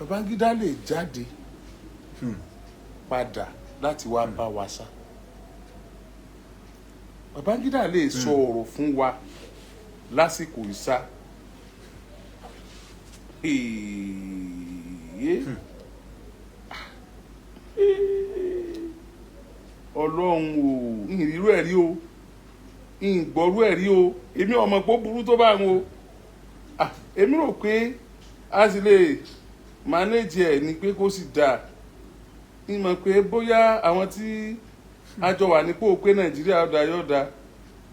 Babangida lè jáde padà láti wá bá wa sá. Babangida lè sọ ọ̀rọ̀ fún wa lásìkò ìsá. Ọlọ́run o, ìrírú ẹ̀ rí o, ìgbọ́rú ẹ̀ rí o, èmi ọmọ pé ó burú tó bá wọn o. Èmi rò pé a sì lè manage ẹ̀ ni pé kó sì dáa. Ìmọ̀ pé bóyá àwọn tí a jọ wà nípò pé Nàìjíríà ọ̀dà yóò dáa.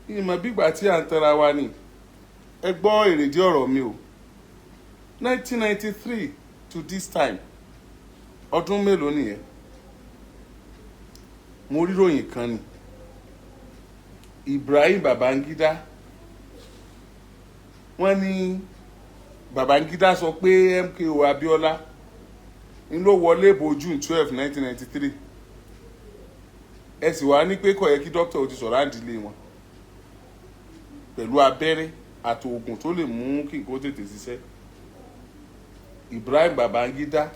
Ìmọ̀ bígbà tí à ń tẹra wa ni. Ẹ gbọ́ èrèdí ọ̀rọ̀ mi o. 1993 to this time, ọdún mélòó nìyẹn? Mo rí ròyìn kan ni. Ibrahim Babangida, wọ́n ní Babangida sọ pé M.K.O Abiola ń ló wọlé ìbò June 12, 1993. Ẹ sì wá ní pé kò yẹ kí dókítà ó ti sọ̀rọ̀ àǹdílé wọn pẹ̀lú abẹ́rẹ́ àti oògùn tó lè mú kí nǹkan tètè ṣiṣẹ́. Ibrahim Babangida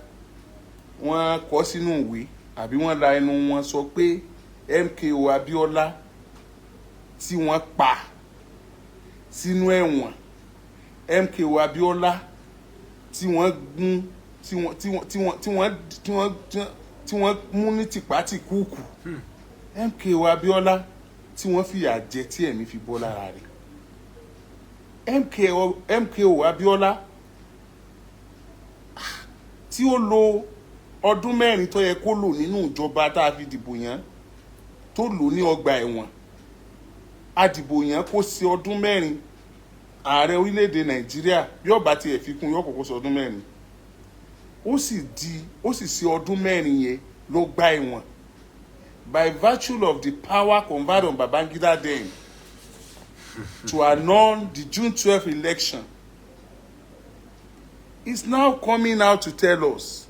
wọ́n kọ sínú ìwé àbí wọ́n la ẹnu wọn sọ pé M.K.O Abiola tí wọ́n pa sínú ẹ̀wọ̀n, M.K.O Abiola tí wọ́n gún tí wọ́n mú ní tìpátìkúùkù, M.K.O Abiola tí wọ́n fìyà jẹ tí ẹ̀mí fi bọ́ lára rẹ̀, M.K.O Abiola tí ó lo ọdún 4 tó yẹ kó lò nínú ìjọba tá a fi dìbò yàn tó lò ní ọgbà ẹ̀wọ̀n. Adìbò yàn kó sí ọdún 4 ààrẹ orílẹ̀-èdè Nàìjíríà bí ọba tiẹ̀ fi kún yóò kọ́kọ́ sí ọdún 4. Ó sì sí ọdún 4 yẹn ló gba ẹ̀wọ̀n by virtue of the power conferred on Babangida then to annul the June 12 election. Is now coming out to tell us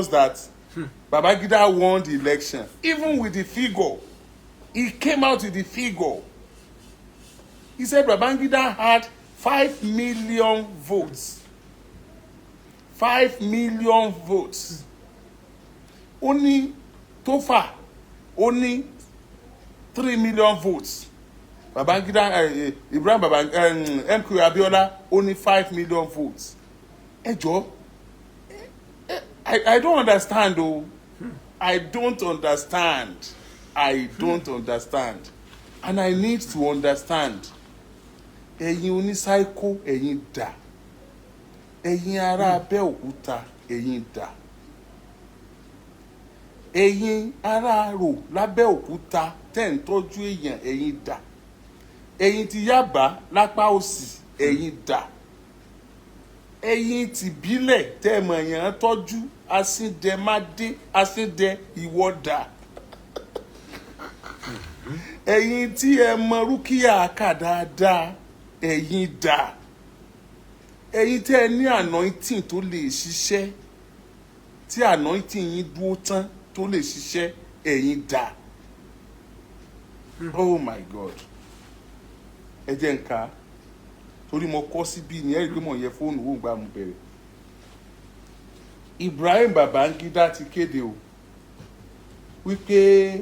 that Babangida won the election, even with the figure. He came out with the figure. He said Babangida had 5 million votes. 5 million votes. Only Tofa, only 3 million votes. Babangida, Ibrahim Babangida, M.K.O Abiola, only 5 million votes. Joe, I don't understand though. I don't understand. And I need to understand. Ẹ̀yin onísáíkó, ẹ̀yin dà. Ẹ̀yin ará Abẹ́òkúta, ẹ̀yin dà. Ẹ̀yin ará Rò l'Abẹ́òkúta tẹ́ ń tọ́jú èèyàn, ẹ̀yin dà. Ẹ̀yin ti Yábà lápá òsì, ẹ̀yin dà. Ẹ̀yin ti bílẹ̀ tẹ́ mọ̀ èèyàn tọ́jú, Asíndẹ̀mádé, Asíndẹ̀ ìwọ dà. Ẹ̀yin tí ẹ mọ Rúkìá kà dáadáa, ẹ̀yin dà. Ẹ̀yin tí ẹ ní anointing tó lè ṣiṣẹ́, tí anointing yín dúró tán tó lè ṣiṣẹ́, ẹ̀yin dà. Oh my God. Ẹ jẹ́ n kà torí mo kọ síbí ni ẹ rí pé mo yẹ fóònù wò gbà mú bẹ̀rẹ̀. Ibrahim Babangida ti kéde o wípé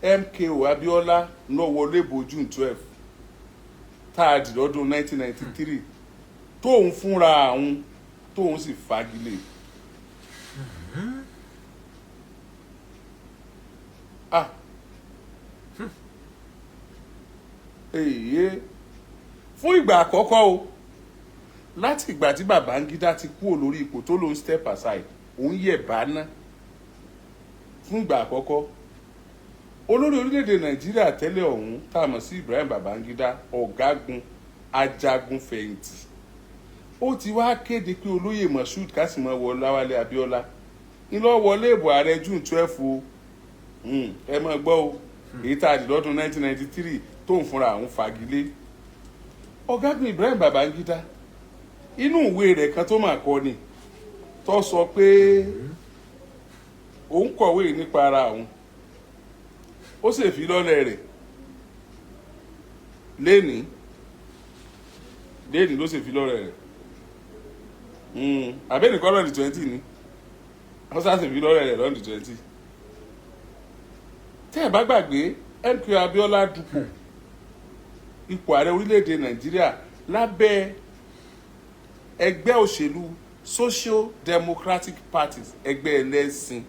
M.K.O Abiola ló wọlé ìbò June 12 táàdì lọ́dún 1993 tóun fúnra àwọn tóun sì fagilé. Fún ìgbà àkọ́kọ́ o láti ìgbà tí Babangida ti kúrò lórí ipò tó lóun step aside, òun yẹ̀ bá ná. Fún ìgbà àkọ́kọ́ olórí orílẹ̀-èdè Nàìjíríà tẹ́lẹ̀ ọ̀hún tá a mọ̀ sí Ibrahim Babangida, ọ̀gágun ajagun fẹ̀yìntì, ó ti wá kéde pé olóyè Moshood Kásìmọ́ Láwálé Abíọ́lá ń lọ wọlé ìbò ààrẹ June 12 o. Ẹ mọ̀ gbọ́ o, èyí tá a dì lọ́dún 1993 tóun fúnra àwọn fagilé. Ọ̀gágun Ibrahim Babangida inú ìwé rẹ̀ kan tó máa kọ ni tó sọ pé òun kọ̀wé nípa ara òun ó sì fi lọ́lẹ̀ rẹ̀ lénìí ló sì fi lọ́lẹ̀ rẹ̀ àbẹ́nìkan lọ́ọ̀dì 20 ni wọ́n sá sì fi lọ́lẹ̀ rẹ̀ lọ́ọ̀dì 20. tẹ́ ẹ̀ bá gbàgbé M.K.O Abiola dupò ipò ààrẹ orílẹ̀-èdè Nàìjíríà lábẹ́ ẹgbẹ́ òṣèlú Social Democratic Parties, ẹgbẹ́ ẹlẹ́sìn.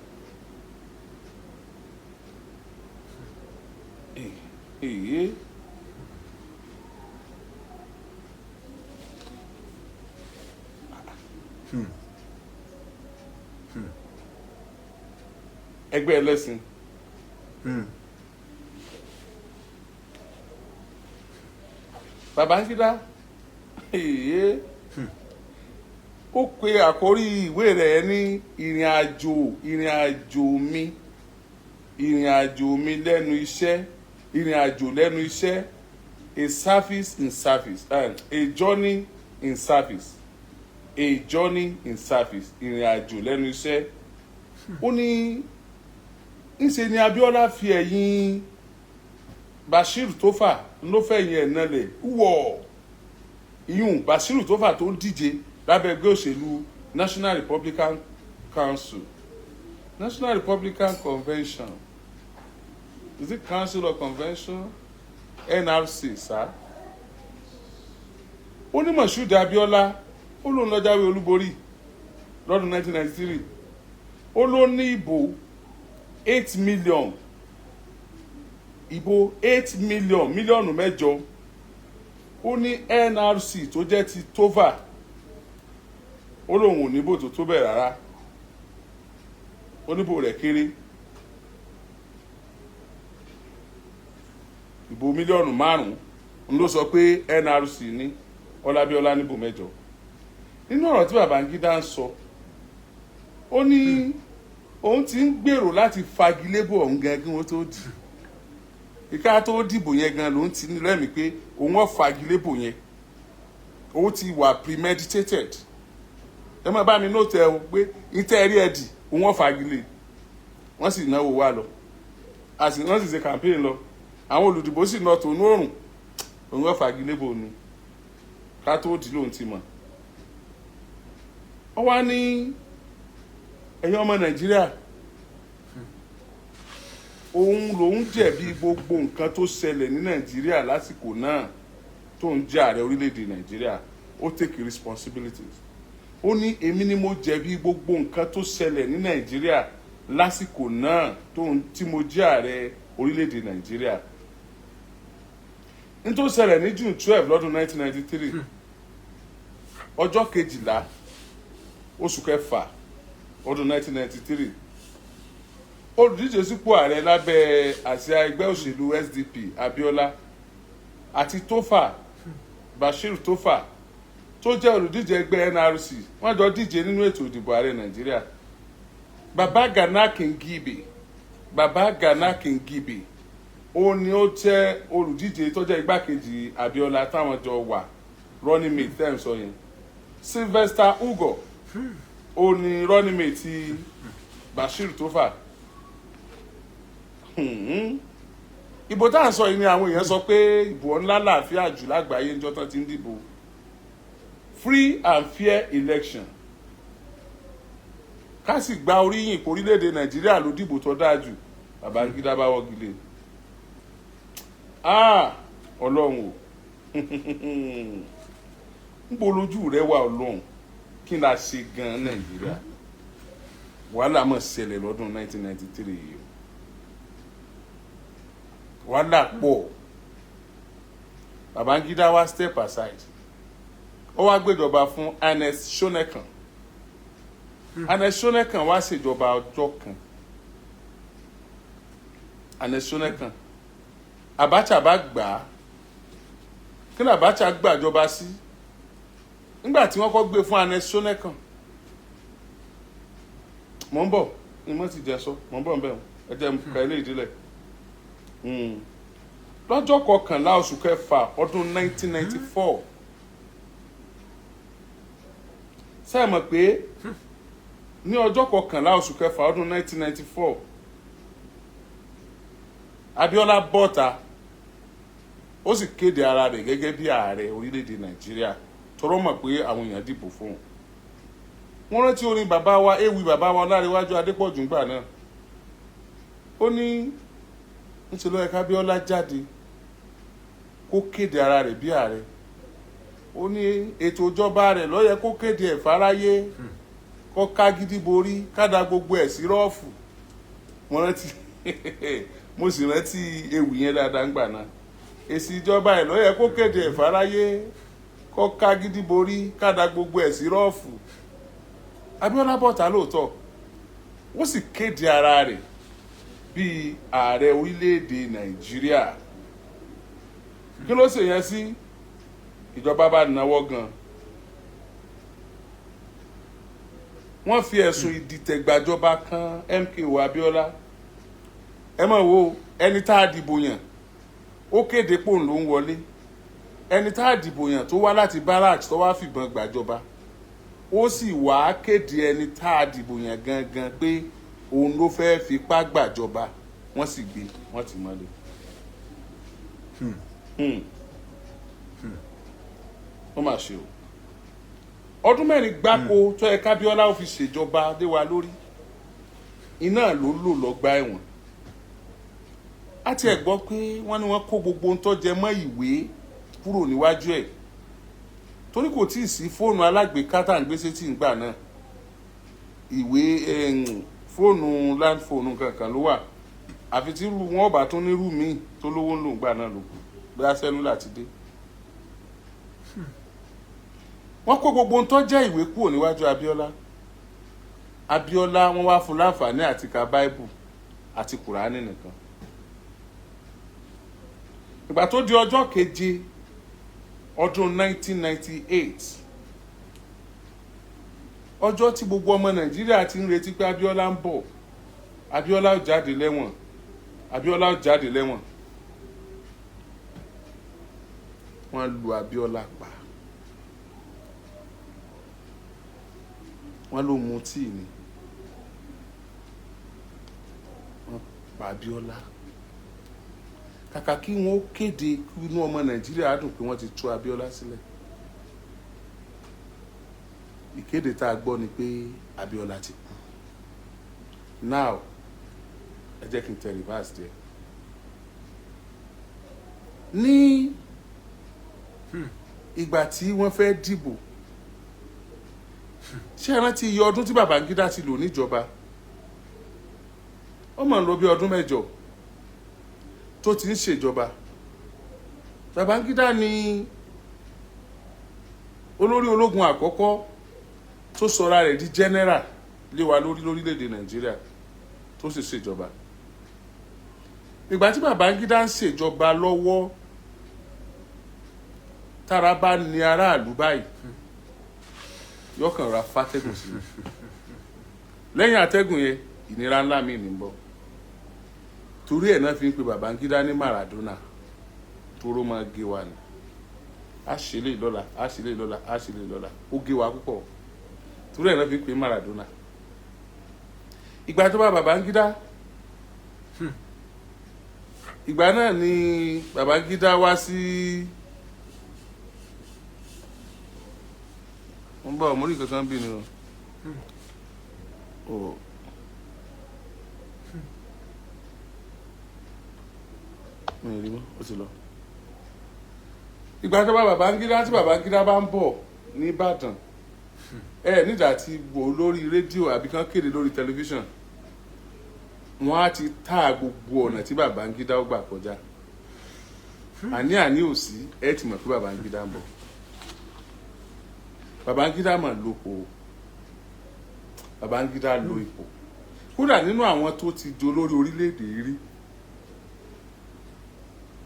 Ẹgbẹ́ ẹlẹ́sìn. Babangida ó pe àkórí ìwé rẹ̀ ní ìrìn àjò mi lẹ́nu iṣẹ́, a service in service and a journey in service, ìrìn àjò lẹ́nu iṣẹ́. Ó ní ńṣe ni Abiola fi ẹ̀yìn Bashir Tofa ló fẹ̀yìn ẹ̀ nalẹ̀ wọ̀ ìyún Bashir Tofa tó ń díje lábẹ́ ẹgbẹ́ òṣèlú National Republican Convention, is it Council or Convention? NRC sá. Ó ní Moshood Abiola ó lóun lọ jáwé olúborí lọ́dún 1993 ó ló ní ìbò 8 million mílíọ̀nù 8 ó ní NRC tó jẹ́ ti Tova ó lóun ò níbò tó bẹ̀ rárá, ó níbò rẹ̀ kéré, ìbò mílíọ̀nù 5 ló sọ pé NRC ní Ọlábíọ́lá níbò 8. Nínú ọ̀rọ̀ tí Babangida ń sọ ó ní òun ti ń gbèrò láti fagilébò ọ̀hún gan kí wọ́n tó dì ìka tó dìbò yẹn gan lòun ti ní lẹ́mìí pé òun ò fagilébò yẹn, òun ti wà premeditated. Ẹ má bá mi nóòtù ẹ o pé ìtẹ́rí ẹ̀dì òun ò fagilé, wọ́n sì náwó wá lọ wọ́n sì ṣe campaign lọ, àwọn olùdìbò sì náà tó nóòrùn, òun ò fagilébò ni ká tó dì lòun ti mọ̀. Ó wá ní ẹ̀yin ọmọ Nàìjíríà òun lòun jẹ̀bi gbogbo nǹkan tó ṣẹlẹ̀ ní Nàìjíríà lásìkò náà tó ń jẹ́ ààrẹ orílẹ̀-èdè Nàìjíríà, ó take responsibilities. Ó ní èmi ni mo jẹ̀bi gbogbo nǹkan tó ṣẹlẹ̀ ní Nàìjíríà lásìkò náà tí mo jẹ́ ààrẹ orílẹ̀-èdè Nàìjíríà. Ní tó ṣẹlẹ̀ ní June 12 lọ́dún 1993 ọjọ́ 12 oṣù kẹfà ọdún 1993 olùdíje sípò ààrẹ lábẹ́ àsíá ẹgbẹ́ òṣèlú SDP Abiola àti Bashir Tofa tó jẹ́ olùdíje ẹgbẹ́ NRC wọ́n jọ díje nínú ètò ìdìbò ààrẹ Nàìjíríà. Baba Gana Kingibe ó ní ó jẹ́ olùdíje tó jẹ́ igbákejì Abiola táwọn jọ wà running mate tẹ́ ń sọ yẹn. Sylvester Ugo ó ní running mate ti Bashir Tofa. Ìbò tá à ń sọ yìí ni àwọn èèyàn sọ pé ìbò ńlá láàfíà jù lágbàáyé níjọ́ tán ti ń dìbò, free and fair election. Ká sì gba oríyìn pé orílẹ̀-èdè Nàìjíríà ló dìbò tó dáa jù, Babangida bá wọ́gi lé. Ọlọ́run o ń bolójú rẹ wà Ọlọ́run, kí n la ṣe gan Nàìjíríà? Wàhálà mọ̀ ṣẹlẹ̀ lọ́dún 1993 yìí, wàhálà pọ̀. Babangida wá step aside, ó wá gbéjọba fún Ernest Shonekan. Ernest Shonekan wá ṣèjọba ọjọ́ kan. Ernest Shonekan Abacha bá gbà á, kí ni Abacha gbàjọba sí nígbà tí wọ́n kọ́ gbé fún Ernest Shonekan? Mò ń bọ̀ ni mo ti jẹ sọ, mò ń bọ̀ nbẹ̀ ẹ jẹ́ ká ilé ìdílé. Lọ́jọ́ 11 oṣù kẹfà ọdún 1994 ṣé ẹ mọ̀ pé ní ọjọ́ 11 oṣù kẹfà ọdún 1994 Abiola bọ́ta ó sì kéde ara rẹ̀ gẹ́gẹ́ bí ààrẹ orílẹ̀-èdè Nàìjíríà tọrọ mọ̀ pé àwọn èèyàn dìbò fún un. Wọ́n rántí orin bàbá wa ewì bàbá wa Ọláréwájú Adépọ̀jù ńgbà náà. Ó ní níṣẹ́ ló yẹ ká Abiola jáde kó kéde ara rẹ̀ bí ààrẹ. Ó ní ètò ìjọba rẹ̀ ló yẹ kó kéde ẹ̀ fáráyé kó ká gidi borí ká da gbogbo ẹ̀ sí rọ́ọ̀fù. Mo sì rántí ewì yẹn dáadáa ńgbà náà. Èsì ìjọba ẹ̀ ló yẹ kó kéde ẹ̀ fáráyé kó ká gidi borí ká da gbogbo ẹ̀ sí rọ́ọ̀fù. Abiola bọ́ta lóòótọ́ ó sì kéde ara rẹ̀ bíi ààrẹ orílẹ̀-èdè Nàìjíríà. Kí ló ṣe yẹn sí? Ìjọba bá náwó gan. Wọ́n fi ẹ̀sùn ìdìtẹ̀gbàjọba kan M.K.O Abiola. Ẹ mọ̀ wo ẹni tá a dìbò yàn ó kéde pòun ló ń wọlé. Ẹni tá a dìbò yàn tó wá láti barracks tó wá fìbọn gbàjọba ó sì wá kéde ẹni tá a dìbò yàn gangan pé òun ló fẹ́ fipá gbàjọba. Wọ́n sì gbé wọ́n ti mọ́lé. Ó mà ṣe o. Ọdún 4 gbáko tó yẹ kábíọ́lá ó fi ṣèjọba dé wa lórí iná ló lò lọ́gbà ẹ̀wọ̀n. A ti ẹ̀ gbọ́ pé wọ́n ní wọ́n kó gbogbo ohun tó jẹ mọ́ ìwé kúrò níwájú ẹ̀ torí kò tí ì sí fóònù alágbèéká tá à ń gbé sétí ìgbà náà. Ìwé fóònù land fóònù kankan ló wà àfi tí wọn ò bá tún ní rú míì tó lówó ń lò ńgbà náà ló kù bóyá sẹ́lúlà ti dé. Wọ́n kó gbogbo ohun tó jẹ́ ìwé kúrò níwájú Abiola. Abiola wọ́n wá fún láǹfààní àti ka Bible àti Kùránì nìkan. Ìgbà tó di ọjọ́ 7 ọdún 1998 ọjọ́ tí gbogbo ọmọ Nàìjíríà ti ń retí pé Abiola ń bọ̀, Abiola ó jáde lẹ́wọ̀n, Abiola ó jáde lẹ́wọ̀n. Wọ́n lu Abiola pa. Wọ́n ló mu tíì ni. Wọ́n pa Abiola. Kàkà kí wọ́n kéde kí inú ọmọ Nàìjíríà dùn pé wọ́n ti tú Abiola sílẹ̀. Ìkéde tá a gbọ́ ni pé Abiola ti kú. Now ẹ jẹ́ kí n tẹ reverse díẹ̀. Ní ìgbà tí wọ́n fẹ́ dìbò ṣé ẹ rántí iye ọdún tí Babangida ti lò níjọba? Ó máa ń lọ bí ọdún 8 tó ti ń ṣèjọba. Babangida ni olórí ológun àkọ́kọ́ tó sọra rẹ̀ di general lé wa lórí lórílẹ̀-èdè Nàìjíríà tó sì ṣèjọba. Ìgbà tí Babangida ń ṣèjọba lọ́wọ́ tára bá ní aráàlú báyìí yọkàn ra fátẹ́gùn sí i. Lẹ́yìn àtẹ́gùn yẹn ìnira ńlá mi ní bọ̀. Torí ẹ̀ náà fi ń pe Babangida ní Maradona toró máa gé wa ni. A ṣe lè lọ́la, a ṣe lè lọ́la, a ṣe lè lọ́la. Ó gé wa púpọ̀. Torí ẹ̀ náà fi ń pe Maradona. Ìgbà tó bá Babangida ìgbà náà ni Babangida wá sí wọ́n bá ọmọ orí kankan bí ni o. Mi ò rí mọ́, ó ti lọ. Ìgbà tó bá Babangida tí Babangida bá ń bọ̀ ní Ìbàdàn nígbà tí wò lórí rédíò àbí kan kéde lórí tẹlifíṣàn wọ́n á ti ta gbogbo ọ̀nà tí Babangida ó gbà kọjá. Àní ò sí ti mọ̀ pé Babangida ń bọ̀. Babangida mà lópo. Babangida lo ipò. Kódà nínú àwọn tó ti di olórí orílẹ̀-èdè rí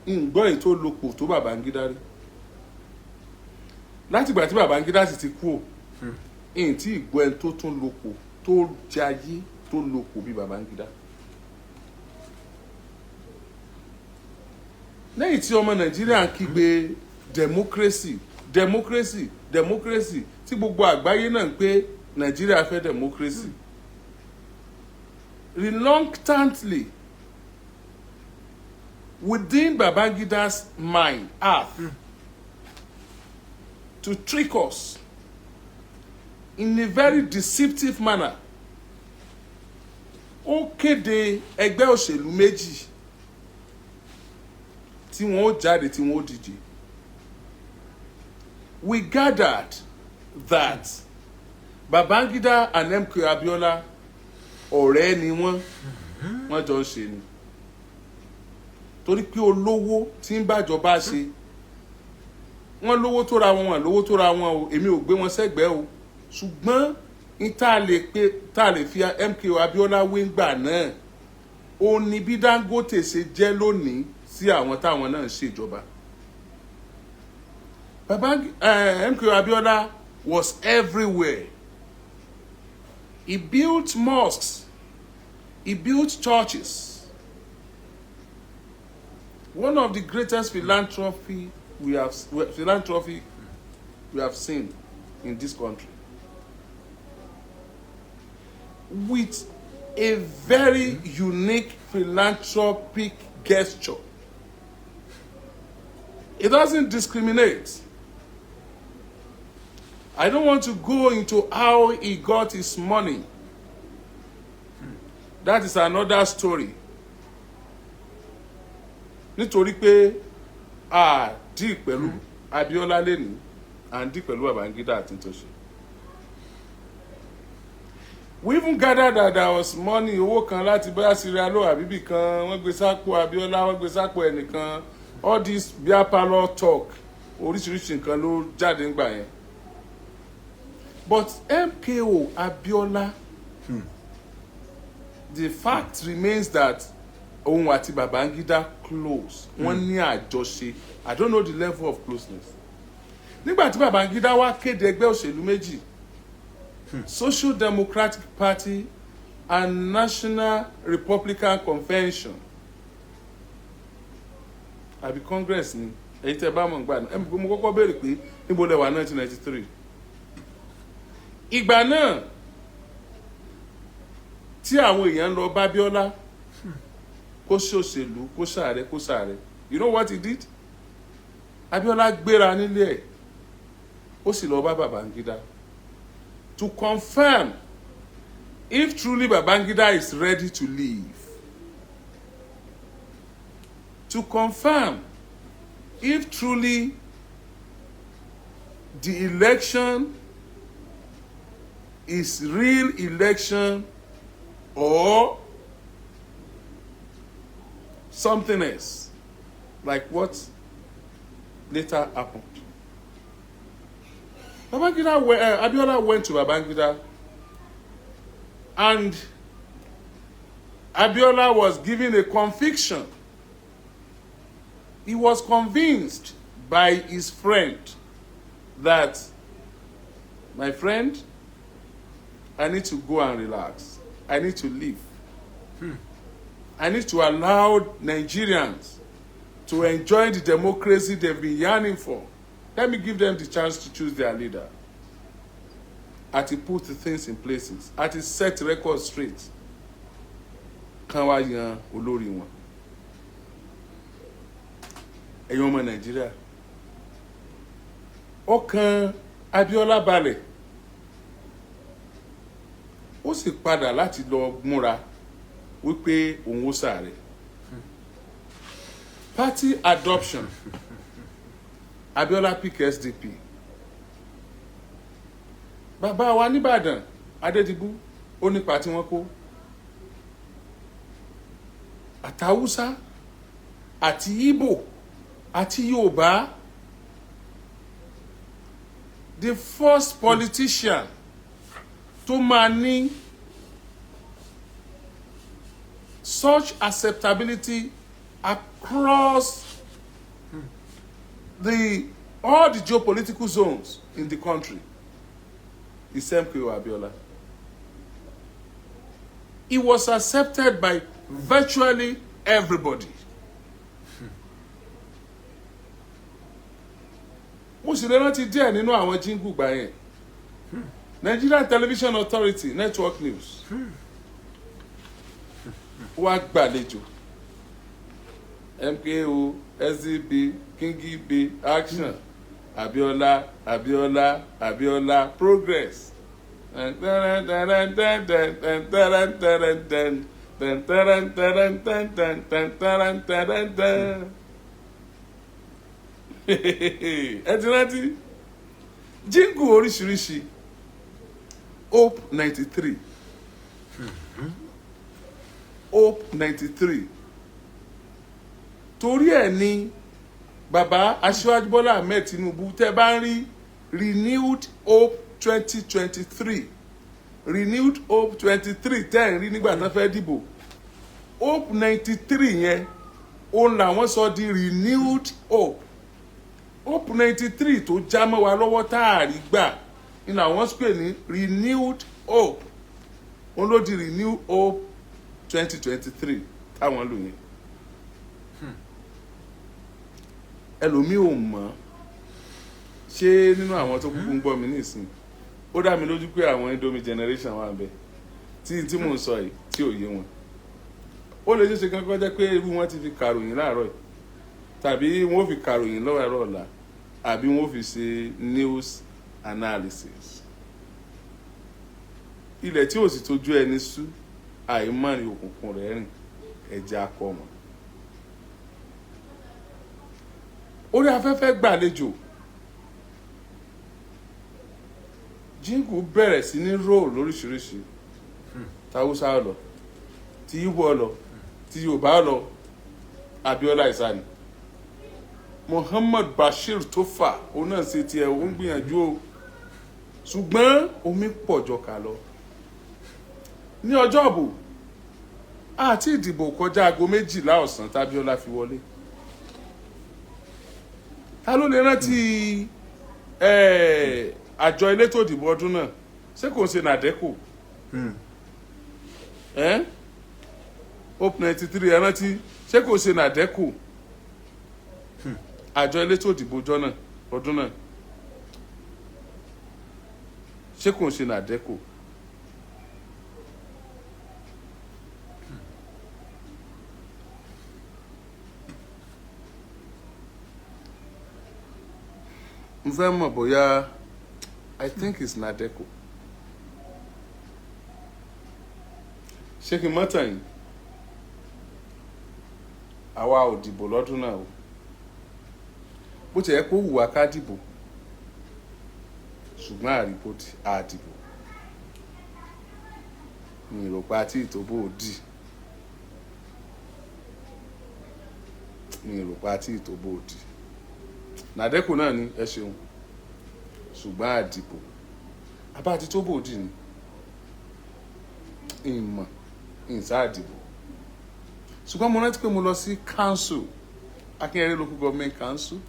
ǹgbọ́n èyí tó lópo tó Babangida rí. Láti ìgbà tí Babangida sì ti kú èyí tí ìgbọ́ ẹni tó tún lópo tó jayé tó lópo bí Babangida. Lẹ́yìn tí ọmọ Nàìjíríà ń kígbe democracy democracy democracy tí gbogbo àgbáyé náà ń pé Nàìjíríà fẹ́ democracy reluctantly within Babangida's mind, to trick us in a very deceptive manner. Ó kéde ẹgbẹ́ òṣèlú méjì tí wọ́n ó jáde tí wọ́n ó díje. We gathered that Babangida and M.K.O Abiola ọ̀rẹ́ ni wọ́n jọ ń ṣe ni. Torí pé olówó tí ń bàjọba ṣe wọ́n lówó tó ra wọn, wọ́n lówó tó ra wọn o, èmi ò gbé wọn sẹ́gbẹ̀ẹ́ o, ṣùgbọ́n tá lè fi M.K.O Abiola wé ńgbà náà ó ní bí Dangote ṣe jẹ́ lónìí sí àwọn táwọn náà ń ṣèjọba. M.K.O Abiola was everywhere. He built mosques, he built churches. One of the greatest philanthropy we have seen in this country, with a very unique philanthropic gesture. It doesn't discriminate. I don't want to go into how he got his money. That is another story. Nítorí pé dí pẹ̀lú Abiola lẹ́nu and dí pẹ̀lú Babangida àti Ntòṣe. We even gathered that there was money, owó kan láti bóyá Sierra Leone àbíbí kan, wọ́n gbé sápò Abiola, wọ́n gbé sápò ẹnìkan. All this beer parlour talk, oríṣiríṣi nǹkan ló jáde ńgbà yẹn. But M.K.O Abiola, the fact remains that Owun Ati Babangida close. Wọ́n ní àjọṣe. I don't know the level of closeness. Nígbà tí Babangida wá kéde ẹgbẹ́ òṣèlú méjì, Social Democratic Party and National Republican Convention, àbí Congress ni, èyí tẹ́ bá mọ̀ gbà náà. Mo kọ́kọ́ béèrè pé níbo lẹ wà 1993. Ìgbà náà tí àwọn èèyàn lọ bá Abiola kó ṣòṣèlú, kó ṣàárẹ̀. You know what he did? Abiola gbéra nílé ẹ̀, ó sì lọ bá Babangida to confirm if truly Babangida is ready to leave. To confirm if truly the election is real election or something else, like what later happened. Abiola went to Babangida, and Abiola was given a conviction. He was convinced by his friend that, my friend, I need to go and relax. I need to leave. I need to allow Nigerians to enjoy the democracy they've been yearning for. Let me give them the chance to choose their leader. Ati put the things in places. Ati set the record straight. Kan wá yan olórí wọn. Ẹ̀yin ọmọ Nàìjíríà. Ọkàn Abiola balẹ̀. Ó sì padà láti lọ múra wípé òun ó sáré. Party adoption. Abiola pick SDP. Bàbá wa nìbàdàn Adédìbú ó ní party wọn kó. Àtàwùsá àti Igbo àti Yorùbá. The first politician to máa such acceptability across all the geopolitical zones in the country is M.K.O Abiola. He was accepted by virtually everybody. Mo sì lè rántí díẹ̀ nínú àwọn jíngù gbà yẹn. Nigerian Television Authority, Network News. wá gbàlejò M.K.O, SDB, Kingi B, Action, Abiola, Progress. Ẹ ti rántí jíngù oríṣiríṣi Hope 93 Hope 93 torí ẹ̀ ni bàbá Aṣíwájú Bọ́lá Ahmed Tinubu tẹ́ bá ń rí renewed Hope 2023 renewed Hope 23 tẹ́ ń rí nígbà tán fẹ́ dìbò Hope 93 yẹn òun làwọn sọ di renewed Hope Hope 93 tó já mọ́ wa lọ́wọ́ táàrí gbà ni làwọn pè ní renewed Hope òun ló di renewed Hope 2023 táwọn lò yẹn ẹlòmíì ò mọ̀ ṣé nínú àwọn tó kúkú ń gbọ́ mi nísìn ó dá mi lójú pé àwọn Indomie generation wà bẹ́ẹ̀ tí mò ń sọ yìí tí ò yé wọn ó lè ṣeéṣe kankan jẹ́ pé irú wọn ti fi kàròyìn láàárọ̀ yìí tàbí wọn ò fi kàròyìn lọ́wọ́ ẹ̀rọ ọ̀la àbí wọn ò fi ṣe news analysis ilẹ̀ tí ò sì tójú ẹni sú àìmọ́rin òkùnkùn rẹ̀ rìn ẹ̀jẹ̀ akọ mọ́ orí afẹ́fẹ́ gbàlejò jíngù bẹ̀rẹ̀ sí ní róòlù lóríṣiríṣi tàwùsá lọ tí Ìgbò lọ tí Yorùbá lọ Abiola Isani Muhammad Bashir tó fà òun náà ṣe tiẹ̀ ó ń gbìyànjú o ṣùgbọ́n omi pọ̀ jọ kà lọ ní ọjọ́ ìbò àti ìdìbò kọjá aago 12 ọ̀sán tábíọ́lá fi wọlé ta ló lè rántí àjọ elétò ìdìbò ọdún náà ṣé kò ń ṣe nàdẹ́kò Hope 93 ẹ rántí ṣé kò ń ṣe nàdẹ́kò àjọ elétò ìdìbò ọdún náà ṣé kò ń ṣe nàdẹ́kò mo fẹ́ mọ̀ bóyá I think it's Nadeko ṣé kí n mọ́ tàn yín àwa ò dìbò lọ́dún náà o bó ti yẹ kó wù wá ká dìbò ṣùgbọ́n àrípòtì àdìbò ní ìròpá àti ìtòbó òdì ní ìròpá àti ìtòbó òdì Nadeko náà ni ẹ ṣeun ṣùgbọ́n àdìbò abá àti tó bòdì ni ìmọ̀ ìsá àdìbò ṣùgbọ́n mo rántí pé mo lọ sí council Akinyele local government council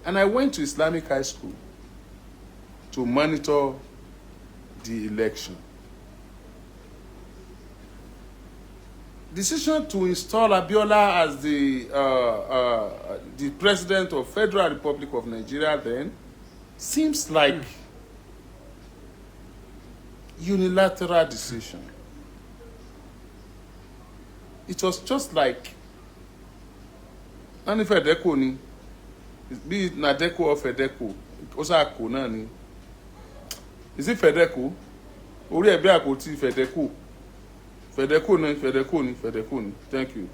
and I went to Islamic high school to monitor the election. Decision to install Abiola as the president of Federal Republic of Nigeria then seems like unilateral decision. It was just like any Fedeco ni, be it Nadeko or Fedeco, Osako náà ni. Is it Fedeco? Orí ẹ̀bí àpótí Fedeco. Fedeco ni. Thank you.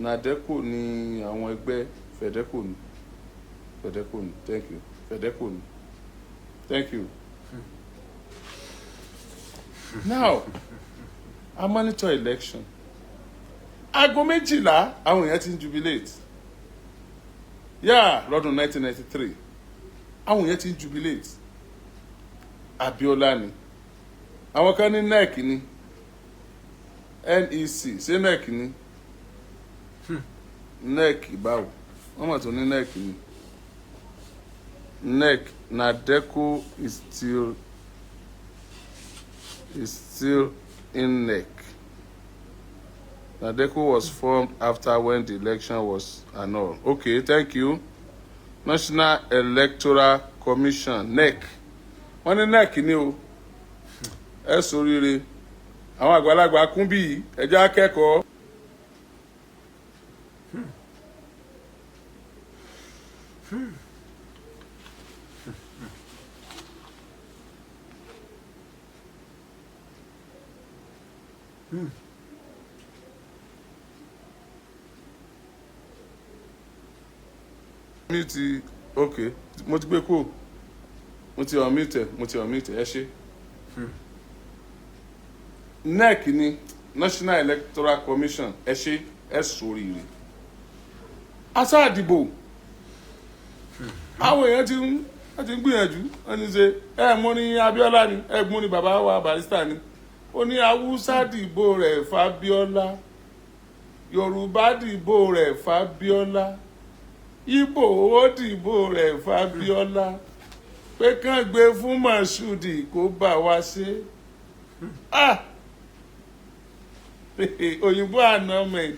Nadeko ni àwọn ẹgbẹ́ Fedeco ni. Thank you. Fedeco ni. Thank you. Now, I monitor election. Aago 12 àwọn èèyàn ti ń jubilate. Yeah, lọ́dún 1993. Àwọn èèyàn ti ń jubilate. Abiola ni. Àwọn kan ní NEC ni. NEC ṣé NEC ni NEC báwo wọ́n mọ̀ tó ní NEC ni NEC Nadeko is still in NEC. Nadeko was formed after when the election was annulled. Okay, thank you. National Electoral Commission NEC wọ́n ní NEC ni o ẹ sóríire àwọn àgbàlagbà kún bí ẹjẹ́ akẹ́kọ̀ọ́. Okay, mo ti gbé kúrò, mo ti unmute ẹ ṣé. NEC ni National Electoral Commission ẹ ṣé ẹ sóríire. Asa àdìbò àwọn èèyàn ti ń gbìyànjú wọ́n ní ṣe mo ní Abiola ni ẹ̀gbọ́n ni bàbá wa Barrister ni ó ní Haúsá dìbò rẹ̀ f'Abiola, Yorùbá dìbò rẹ̀ f'Abiola, Ìgbò ó dìbò rẹ̀ f'Abiola, pé kàn gbé fún Mọ̀ṣúdì kó bá wa ṣe. Òyìnbó annulment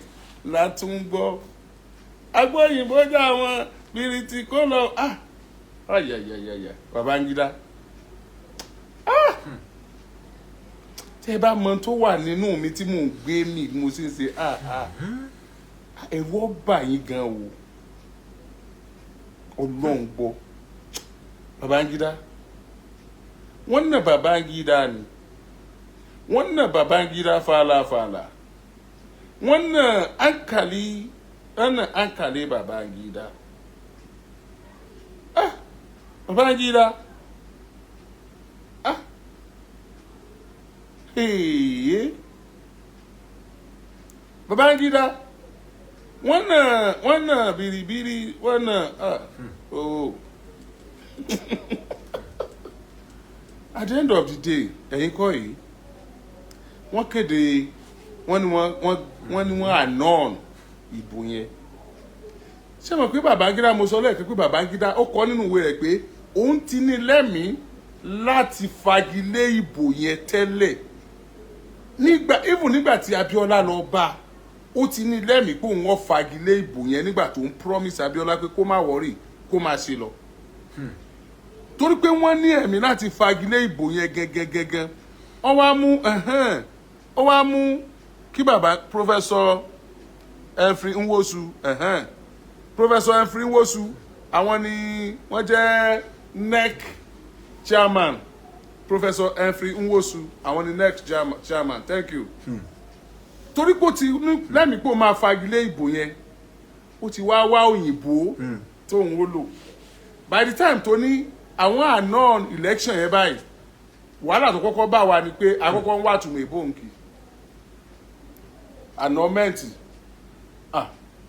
látún gbọ́, agbóyìnbó dá àwọn bìrìtì kó lọ. Ayayayaya Babangida, tẹ́ bá mọ tó wà nínú mi tí mò ń gbé mi mo sì ń ṣe ẹ̀rù ọba yín gan o Ọlọ́run gbọ́. Babangida, wọ́n na Babangida ni, wọ́n na Babangida fala wọ́n na ankali Babangida. Babangida, Babangida, wọ́n na biribiri, wọ́n na At the end of the day, ẹ̀yin kọ́ yìí, wọ́n kéde, wọ́n ní wọ́n annul ìbò yẹn. Ṣé mo pé Babangida, mo sọ lẹ́ẹ̀kan pé Babangida ó kọ nínú ìwé rẹ̀ pé òun ti ní lẹ́mìí láti fagilé ìbò yẹn tẹ́lẹ̀. Nígbà tí Abiola lọ bá, ó ti ní lẹ́mìí pé òun ó fagilé ìbò yẹn nígbà tó ń promise Abiola pé kó má worry, kó má ṣe lọ. Torí pé wọ́n ní ẹ̀mí láti fagilé ìbò yẹn gẹ́gẹ́gẹ́gẹ́. Ó wá mú kí bàbá Professor Efri Nwosu, Professor Efri Nwosu, àwọn ni wọ́n jẹ́ NEC chairman. Professor Efri Nwosu, àwọn ni NEC chairman. Thank you. Torí pé ó ti lẹ́mìí pé ó máa fagilé ìbò yẹn, ó ti wá òyìnbó tó ń wó lò. By the time tó ní àwọn annul election yẹn báyìí, wàhálà tó kọ́kọ́ bá wa ni pé àkọ́kọ́ ń wà túmọ̀ ìbò nkì. Annulment.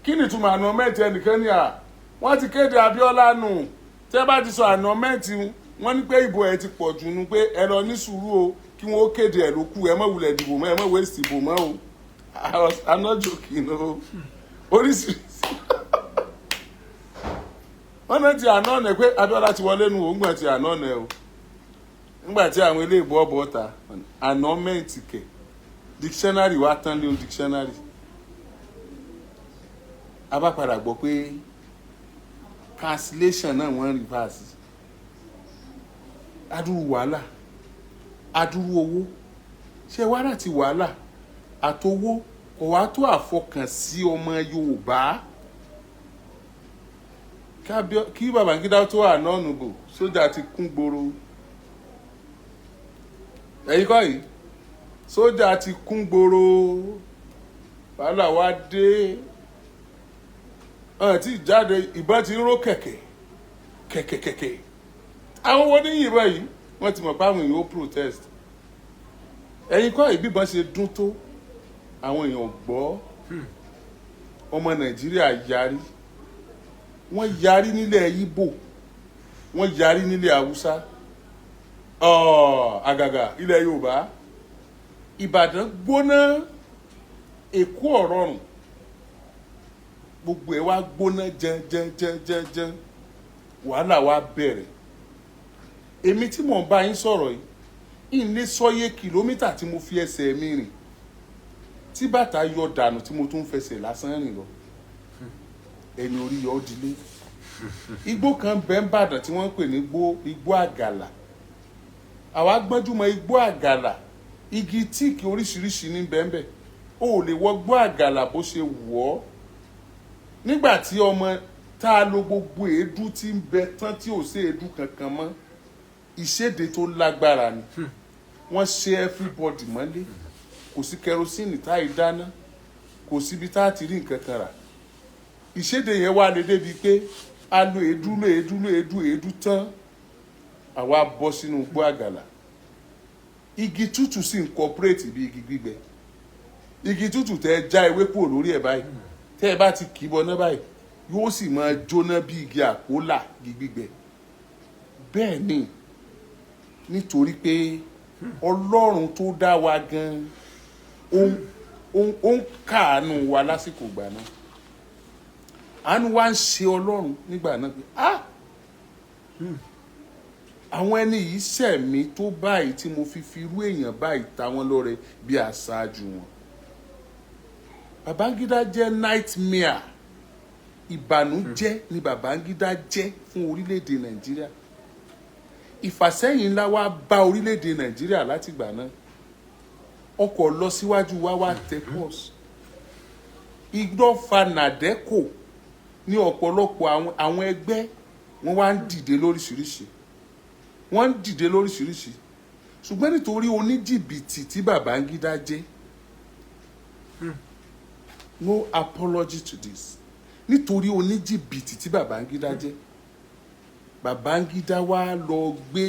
Kí ni túmọ̀ annulment ẹnìkan ní wọ́n ti kéde Abiola nù. Tẹ́ bá ti sọ annulment, wọ́n ní pé ìbò ẹ̀ ti pọ̀ jù nù, pé ẹ lọ ní sùúrù o kí wọ́n ó kéde ẹ̀ ló kù, ẹ má wulẹ̀ dìbò mọ́, ẹ má waste ìbò mọ́ o. I'm not joking o. Oríṣiríṣi. Wọ́n náà ti annul ẹ̀ pé Abiola ti wọlé nù o, ńgbà ti annul ẹ̀ o. Nígbà tí àwọn ilé ìbò ọ̀bọ̀ ta annulment kẹ̀, dictionary wa tán lé o dictionary. A bá padà gbọ́ pé cancellation náà wọ́n reverse. Adúrú wàhálà, adúrú owó, ṣé wá láti wàhálà àtowó kò wá tó àfọkànsí ọmọ Yorùbá. Kí Babangida tó annul bò, sójà ti kún gbòòrò. Ẹ̀yin kọ́ yìí, sójà ti kún gbòòrò, wàhálà wá dé. Tí jáde ìbọn ti ń ró kẹ̀kẹ̀. Àwọn wo ní yìnbọn yìí wọ́n ti mọ̀ pé àwọn èèyàn ó protest. Ẹ̀yin kọ́ ìbíbọn ṣe dún tó, àwọn èèyàn gbọ́. Ọmọ Nàìjíríà yarí, wọ́n yarí nílẹ̀ Ìgbò, wọ́n yarí nílẹ̀ Haúsá, àgàgà ilẹ̀ Yorùbá. Ìbàdàn gbóná, Èkó ọ̀rọ̀rùn, gbogbo ẹ̀ wá gbóná jẹn. Wàhálà wá bẹ̀rẹ̀. Èmi tí mò ń bá yín sọ̀rọ̀ yìí, ìní sọ́yé kìlómítà tí mo fi ẹsẹ̀ mi rìn, tí bàtà yọ dànù tí mo tún fẹsẹ̀ lásán rìn lọ. Ẹni orí yọ dilé. Igbó kan bẹ́ ń bàdàn tí wọ́n ń pè ní igbó àgàlà. Àwa gbọ́njúmọ̀ igbó àgàlà. igi tíìkì oríṣiríṣi ní bẹ́ẹ̀nbẹ́ o ò lè wọgbọ́ àgàlà bó ṣe wù ọ́ nígbà tí ọmọ tá a lo gbogbo èédú tí ń bẹ tán tí ò sí èédú kankan mọ́ ìṣèdè tó lágbára ni wọ́n ṣe everybody mọ́lé kò sí kẹrosíìnì tá ì dáná kò síbi tá a ti rí nǹkan kan rà ìṣèdè yẹn wá lè débi pé a lo èédú tán àwa bọ́ sínú igbó àgàlà igi tútù sì ń cooperate bí igi gbígbẹ igi tútù tẹ́ ẹ já ewé kúrò lórí ẹ̀ báyìí tẹ́ ẹ bá ti kì í bọná báyìí yóò sì máa jóná bí igi àpólà igi gbígbẹ bẹ́ẹ̀ ni nítorí pé ọlọ́run tó dá wa gan ó ń káàánú wa lásìkò ìgbà náà àánú wa ń ṣe ọlọ́run nígbà náà pé àwọn ẹni yìí ṣẹ̀mí tó báyìí tí mo fi irú èèyàn báyìí ta wọ́n lọ́rẹ bí aṣáájú wọn. Babangida jẹ́ nightmare ìbànújẹ́ ni Babangida jẹ́ fún orílẹ̀-èdè Nàìjíríà ìfàsẹ́yìn ńlá wá bá orílẹ̀-èdè Nàìjíríà látìgbà náà ọkọ̀ lọ síwájú wá tẹ pọ́s ìgbọ́fà nàdẹ́kò ní ọ̀pọ̀lọpọ̀ àwọn ẹgbẹ́ wọn wá ń dìde lóríṣiríṣi ṣùgbọ́n nítorí oníjìbìtì tí Babangida jẹ́ no apology to this nítorí oníjìbìtì tí Babangida jẹ́ Babangida wá lọ gbé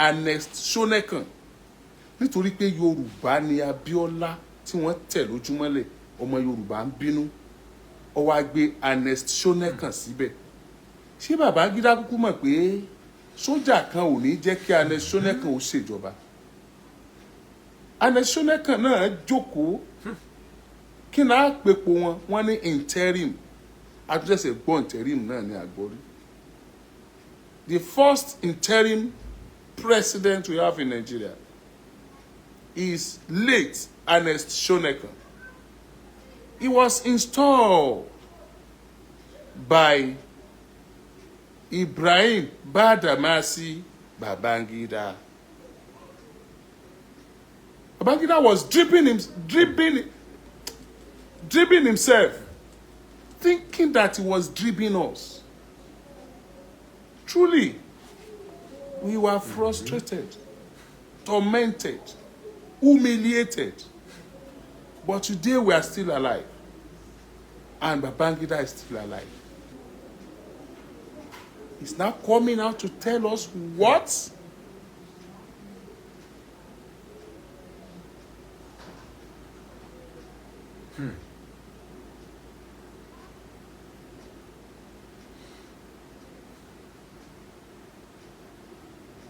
Ernest Shonekan nítorí pé Yorùbá ni Abiola tí wọ́n tẹ̀ lójúmọ́lẹ̀ ọmọ Yorùbá ń bínú ó wá gbé Ernest Shonekan síbẹ̀ ṣé Babangida kúkú mọ̀ pé sójà kan ò ní jẹ́ kí Ernest Shonekan ó ṣèjọba Ernest Shonekan náà jókòó kí náà pèpò wọn ní interim àtúnṣe gbọ́ interim náà ní àgbórí the first interim president we have in Nigeria is late Ernest Shonekan. He was installed by Ibrahim Badamasi Babangida. Babangida was dripping himself, thinking that he was dripping us. Truly, we were frustrated, tormented, humiliated. But today we are still alive. And Babangida is still alive. He's now coming out to tell us what?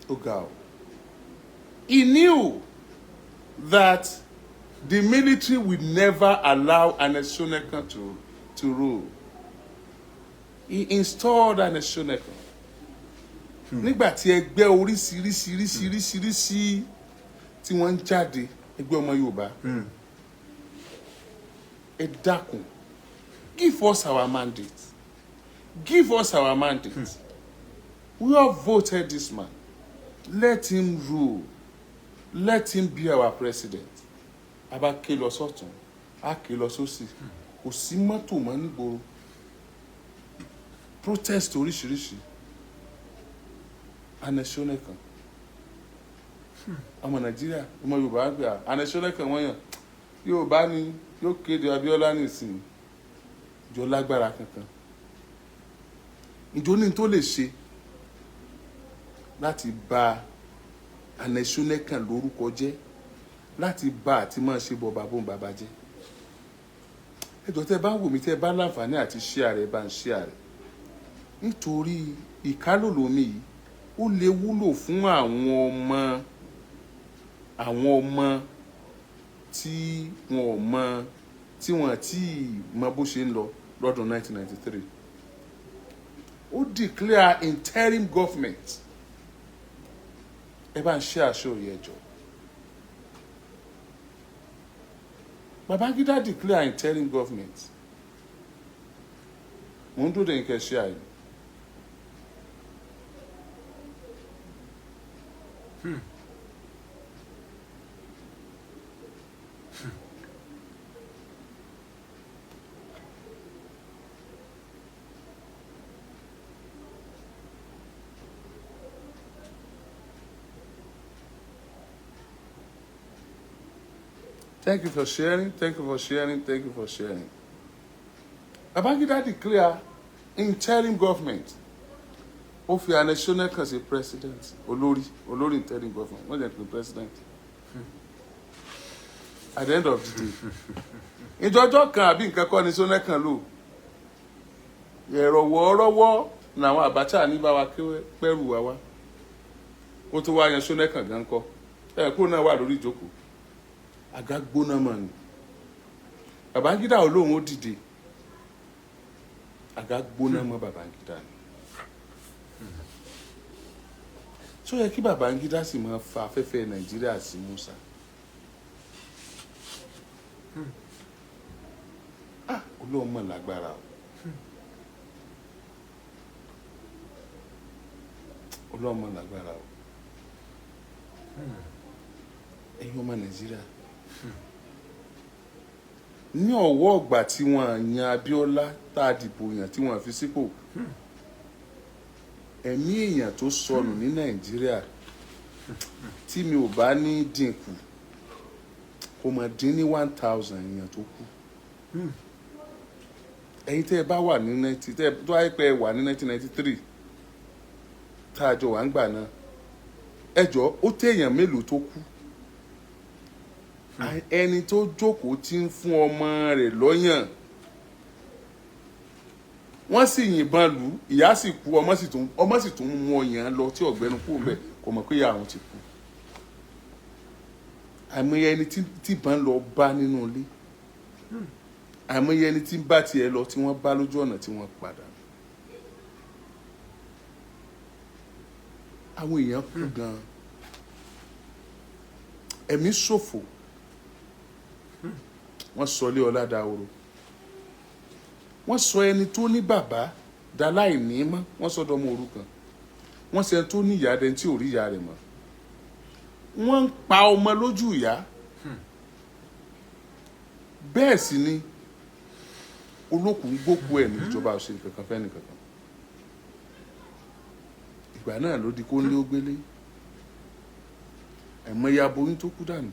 Oh God. He knew that the military would never allow Ernest Shonekan to rule. He installed Ernest Shonekan. Nígbà tí ẹgbẹ́ oríṣiríṣi tí wọ́n ń jáde ẹgbẹ́ ọmọ Yorùbá. Ẹ dákun. Give us our mandate. Give us our mandate. We have voted this man. Let him rule. Let him be our president. Aba ké lọ sọ́tún, a ké lọ sósì. Kò sí mọ́tò mọ́ nígboro. Protest oríṣiríṣi. Ernest Shonekan. Ọmọ Nàìjíríà, ọmọ Yorùbá gbé Ernest Shonekan wọ́n yàn. Yorùbá ni yóò kéde Abiola nísìnyí. Ìjọ lágbára kankan. Ìjọ ní tó lè ṣe láti bà Ernest Shonekan lórúkọ jẹ́, láti bá àti máa ṣe bọ̀ bàbá òun bàbá jẹ́. Ẹjọ́ tẹ́ bá ń wò mí tẹ́ bá láǹfààní àti share rẹ̀ bá ń share rẹ̀. Nítorí ìkálòlómi yìí ó lè wúlò fún àwọn ọmọ tí wọ́n mọ bó ṣe ń lọ lọ́dún 1993. Ó declare interim government. Ẹ bá ń share show yẹn jọ. Babangida declare interim government. Mo ń dúró de nǹkan share yìí. Thank you for sharing. Thank you for sharing. Thank you for sharing. Babangida declare interim government. Ó fi anexional kan ṣe president. Olórí interim government. Wọ́n jẹ́ pé president. At the end of the day. Ìjọjọ́ kan àbí nǹkan kọ́ ni sọ́nà kan lò. Ìrọ̀wọ́rọ́wọ́ làwọn Abacha ní bá wa pẹ́rù wa wá. Ó tó wá yan sọ́nà kan gan kọ́. Kó náà wà lórí ìjókòó. Àga gbóná mọ̀ ni. Babangida olóhùn ó dìde. Àga gbóná mọ́ Babangida ni. Ṣó yẹ kí Babangida sì máa fa afẹ́fẹ́ Nàìjíríà sí Musa. Olóhùn mọ̀ lágbára o. Olóhùn mọ̀ lágbára o. Ẹ̀yin ọmọ Nàìjíríà. Ní ọwọ́ ọgbà tí wọ́n yan Abiola tá a dìbò yàn tí wọ́n fi sípò. Ẹ̀mí èèyàn tó sọnù ní Nàìjíríà tí mi ò bá ní dínkù kò mọ̀ dín ní 1000 èèyàn tó kú. Ẹ̀yin tẹ́ ẹ bá wà ní 90 tẹ́ ẹ tó wáyé pé ẹ wà ní 1993 tá a jọ wà ń gbà náà ẹ jọ ó téèyàn mélòó tó kú. Ẹni tó jókòó tí ń fún ọmọ rẹ̀ lọ́yàn wọ́n sì yìnbọn lù ú ìyá sì kú ọmọ sì tún mú ọyàn lọ tí ọ̀gbẹ́ni kú bẹ́ẹ̀ kò mọ̀ pé ìyá àwọn ti kú. Àìmọye ẹni tí ìbọn lọ bá nínú ilé àìmọye ẹni tí ń bá tiẹ̀ lọ tí wọ́n bá lójú ọ̀nà tí wọ́n padà. Àwọn èèyàn kú gan-an ẹ̀mí ṣòfò. Wọ́n sọ lé ọlá dahoro. Wọ́n sọ ẹni tó ní bàbá dáláìní mọ́ wọ́n sọ dọmọ òrukàn. Wọ́n sọ ẹni tó ní ìyá dẹni tí ò rí ìyá rẹ̀ mọ́. Wọ́n ń pa ọmọ lójú ìyá. Bẹ́ẹ̀ sì ni olókùn gbókù ẹ̀ ní ìjọba òṣèlú kankan fẹ́ nìkankan. Ìgbà náà ló di kó ń lé ó gbélé. Àìmọye aboyún tó kú dànù.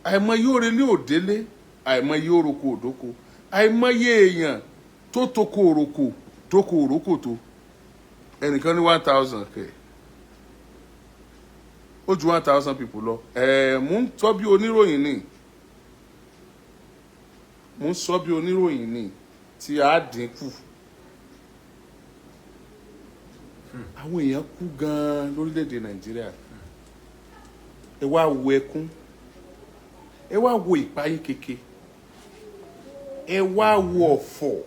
Àìmọye òrèlé òdélé àìmọye òròkò òdóko àìmọye èèyàn tó toko òròkò tóko òròkò tó ẹnìkan ní 1000 kẹ̀ ó ju 1000 people lọ. Mò ń sọ bí oníròyìn ni tí a dínkù. Àwọn èèyàn kú gan-an lórílẹ̀‐èdè Nàìjíríà. Ẹ wá wo ẹkún ẹ wá wo ìpayín keke ẹ wá wo ọ̀fọ̀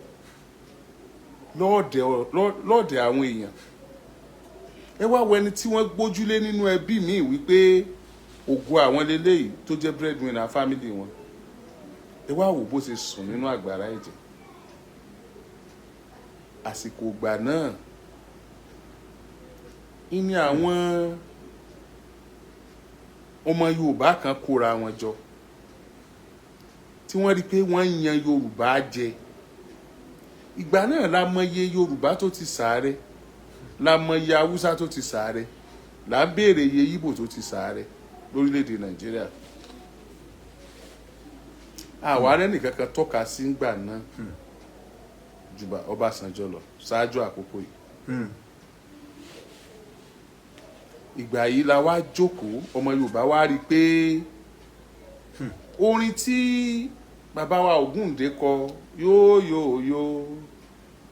lọ́ọ̀dẹ̀ àwọn èèyàn. Ẹ wá wo ẹni tí wọ́n gbójúlé nínú ẹbí mi wípé ògo àwọn leléyìí tó jẹ́ breadwinner family wọn. Ẹ wá wo bó ṣe sùn nínú àgbàrá ẹ̀jẹ̀. Àsìkò ìgbà náà ìní àwọn ọmọ Yorùbá kan kóra wọn jọ tí wọ́n rí pé wọ́n yan Yorùbá jẹ. Ìgbà náà la mọye Yorùbá tó ti sàárẹ̀ la mọye Haúsá tó ti sàárẹ̀ là ń béèrè iye Ìgbò tó ti sàárẹ̀ lórílẹ̀‐èdè Nàìjíríà. Àwa rẹ̀ nìkan kan tọ́ka sí ńgbà náà ju Ọbásanjọ́ lọ ṣáájú àkókò yìí. Ìgbà yìí la wá jókòó ọmọ Yorùbá wá rí pé orin tí bàbá wa Ògúndé kọ yóò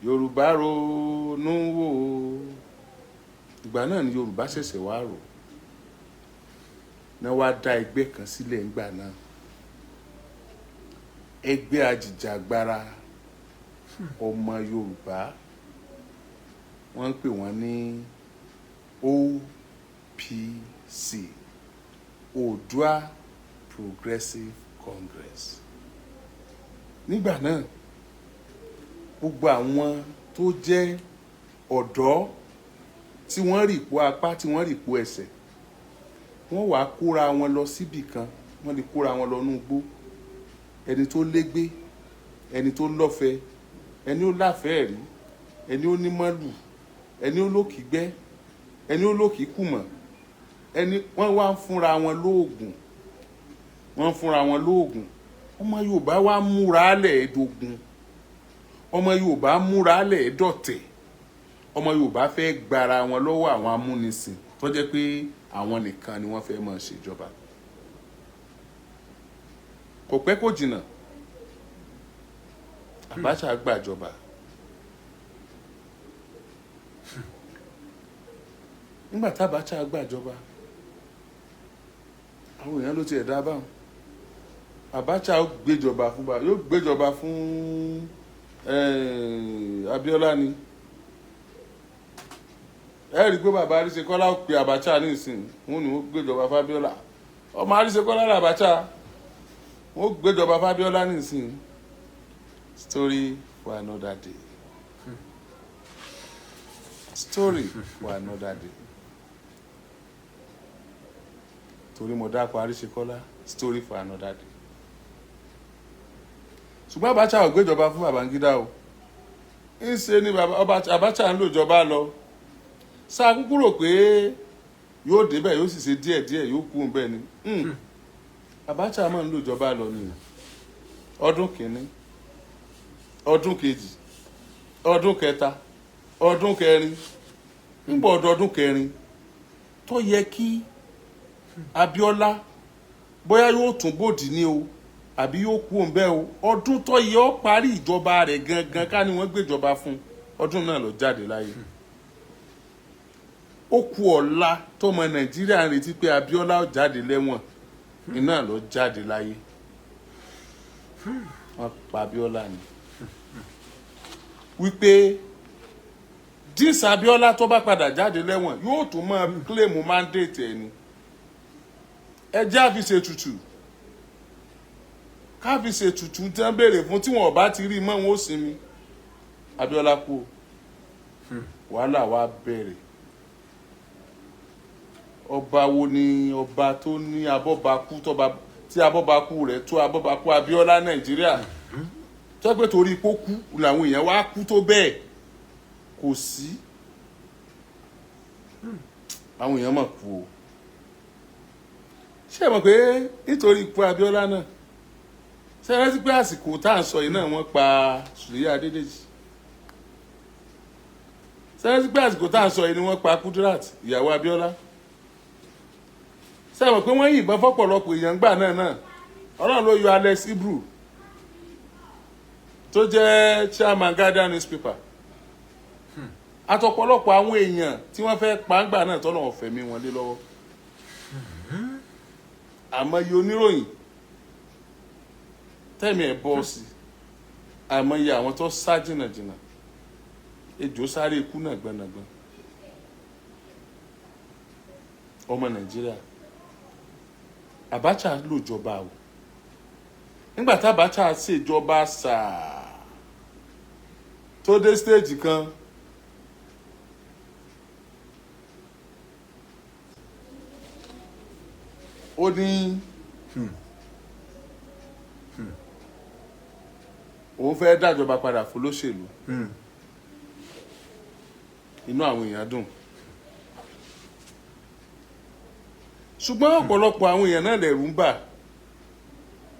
Yorùbá ronú wò. Ìgbà náà ni Yorùbá ṣẹ̀ṣẹ̀ wá rò náà wá dá ẹgbẹ́ kan sílẹ̀ ńgbà náà. Ẹgbẹ́ ajìjàgbara ọmọ Yorùbá wọ́n ń pè wọ́n ní OPC Oòduà Progressive Congress. Nígbà náà gbogbo àwọn tó jẹ́ ọ̀dọ́ tí wọ́n rí ipò apá tí wọ́n rí ipò ẹsẹ̀ wọ́n wá kóra wọn lọ síbì kan. Wọ́n lè kóra wọn lọ nú igbó. Ẹni tó légbé ẹni tó lọ́fẹ̀ẹ́ ẹni ó láfẹ̀ẹ́ rí ẹni ó ní mọ́lù ẹni ó lókìgbẹ́ ẹni ó lókìkùmọ̀ ẹni wọ́n wá ń fúnra wọn lóògùn wọ́n fúnra wọn lóògùn. Ọmọ Yorùbá wá múra lẹ̀ ẹ̀dógún, ọmọ Yorùbá múra lẹ̀ ẹ̀dọ̀tẹ̀, ọmọ Yorùbá fẹ́ gbara wọn lọ́wọ́ àwọn amúnisìn tó jẹ́ pé àwọn nìkan ni wọ́n fẹ́ máa ṣèjọba. Kò pẹ́ kò jìnnà Abacha gbàjọba. Nígbà tí Abacha gbàjọba, àwọn èèyàn ló ti ẹ̀dá báwọn. Abacha yóò gbéjọba fún Abiola ni. Ẹ rí i pé bàbá Arísekọ́lá ó pe Abacha ní ìsìn, wọn ni wọ́n gbéjọba fún Abiola. Ọmọ Arísekọ́lá ní Abacha, wọ́n gbéjọba fún Abiola ní ìsìn. Story for another day. Story for another day. Torí mo dákọ̀ Arísekọ́lá, story for another day. Ṣùgbọ́n Abacha ò gbéjọba fún Babangida o. Ń ṣe ni Abacha ń lò jọba lọ. Sáà kúkú rò pé yóò débẹ̀ yóò sì ṣe díẹ̀díẹ̀ yóò kú ń bẹ̀ ni. Abacha máa ń lò jọba lọ ni. Ọdún kìíní, ọdún kejì, ọdún kẹta, ọdún kẹrin. Ń bọ̀ ọdún kẹrin tó yẹ kí Abiola bóyá yóò tún bòdì ní o àbí yóò kú òun bẹ́ẹ̀ o, ọdún tó yẹ ó parí ìjọba rẹ̀ gangan ká ní wọ́n gbéjọba fún ọdún náà lọ jáde láyé. Ó kù ọ̀la tọmọ Nàìjíríà ń retí pé Abiola ó jáde lẹ́wọ̀n iná lọ jáde láyé. Wọ́n pa Abiola ni. Wípé dis Abiola tó bá padà jáde lẹ́wọ̀n yóò tún máa claim mandate ẹ̀ ni. Ẹ já fi ṣe tutù. Ká fi ṣe tutù tí wọ́n béèrè fún tí wọ́n bá ti rí mọ́ wọn ó sinmi. Abiola kú o. Wàhálà wá bẹ̀rẹ̀. Ọba wo ni ọba tó ní abọ́bakú tí abọ́bakú rẹ̀ tó abọ́bakú Abiola Nàìjíríà? Tó pé torí pé ó kú làwọn èèyàn wá kú tó bẹ́ẹ̀. Kò sí. Àwọn èèyàn mọ̀ kú o. Ṣé ẹ mọ̀ pé nítorí ikú Abiola náà, ṣé ẹ rántí pé àsìkò tá à ń sọ yìí náà wọ́n pa Sùlíyà Adédèjì? Ṣé ẹ rántí pé àsìkò tá à ń sọ yìí ni wọ́n pa Kudirat ìyàwó Abiola? Ṣé ẹ mọ̀ pé wọ́n yìnbọn fọ́pọ̀lọpọ̀ èèyàn gbà náà? Ọlọ́run ló yọ Alex Ibru tó jẹ́ chairman Guardian newspaper. Àtọ̀pọ̀lọpọ̀ àwọn èèyàn tí wọ́n fẹ́ pa ńgbà náà tọ́lọ́run fẹ̀mí wọn lé lọ́wọ́. Àmọye oníròyìn tẹ́mi ẹ̀ bọ́ sí, àmọye àwọn tó sá jìnnàjìnnà, ejò sáré ikú nàgbọ̀nàgbọ̀n. Ọmọ Nàìjíríà, Abacha lò jọba o. Nígbà tí Abacha ṣèjọba sáà tó dé stage kan, ó ní òun fẹ́ dájọba padà fún olóṣèlú. Inú àwọn èèyàn dùn. Ṣùgbọ́n ọ̀pọ̀lọpọ̀ àwọn èèyàn náà lẹ̀rù ń bà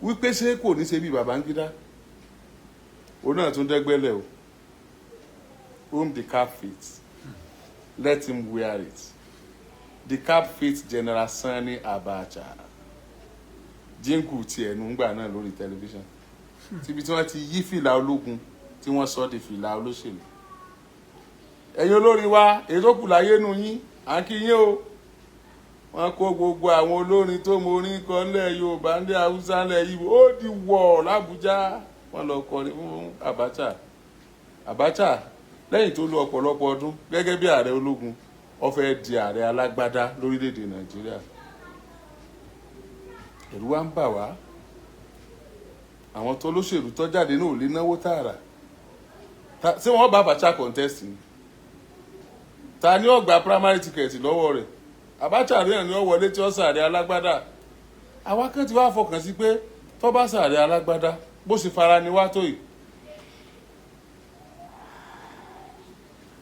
wípé ṣé kò ní ṣe bí Babangida. Òun náà tún dẹ́gbẹ́lẹ̀ o. Whom the cap fits, let him wear it. The cap fits General Sani Abacha. Jíǹkù ti ẹnu ńgbà náà lórí tẹlifíṣàn. Tíbi tí wọ́n ti yí fìlà ológun tí wọ́n sọ di fìlà olóṣèlú. Ẹ̀yin olórin wa, èyí tó kù láyé nu yín, à ń kí yín o. Wọ́n kó gbogbo àwọn olórin tó morin kọ ńlẹ̀ Yorùbá, ńlẹ̀ Haúsá, ńlẹ̀ Ìgbò, ó di wọ̀ l'Ábùjá. Wọ́n lọ kọrin fún Abacha. Abacha lẹ́yìn tó lò ọ̀pọ̀lọpọ̀ ọdún gẹ́gẹ́ bí ààrẹ ológun, ó fẹ́ di ààrẹ alágbádá lórílẹ̀‐èdè Nàìjíríà. Ẹ̀rù wa ń bà wá. Àwọn tó lóṣèlú tó jáde náà ò lè náwó tààrà. Ṣé wọ́n bá Abacha contest ni? Ta ni ó gba primary ticket lọ́wọ́ rẹ̀? Abacha náà ni ó wọlé tí ó ṣààrẹ alágbádá. Àwa kan ti wá fọkàn sí pé tó bá ṣààrẹ alágbádá bó ṣe fara ni wá tó yìí.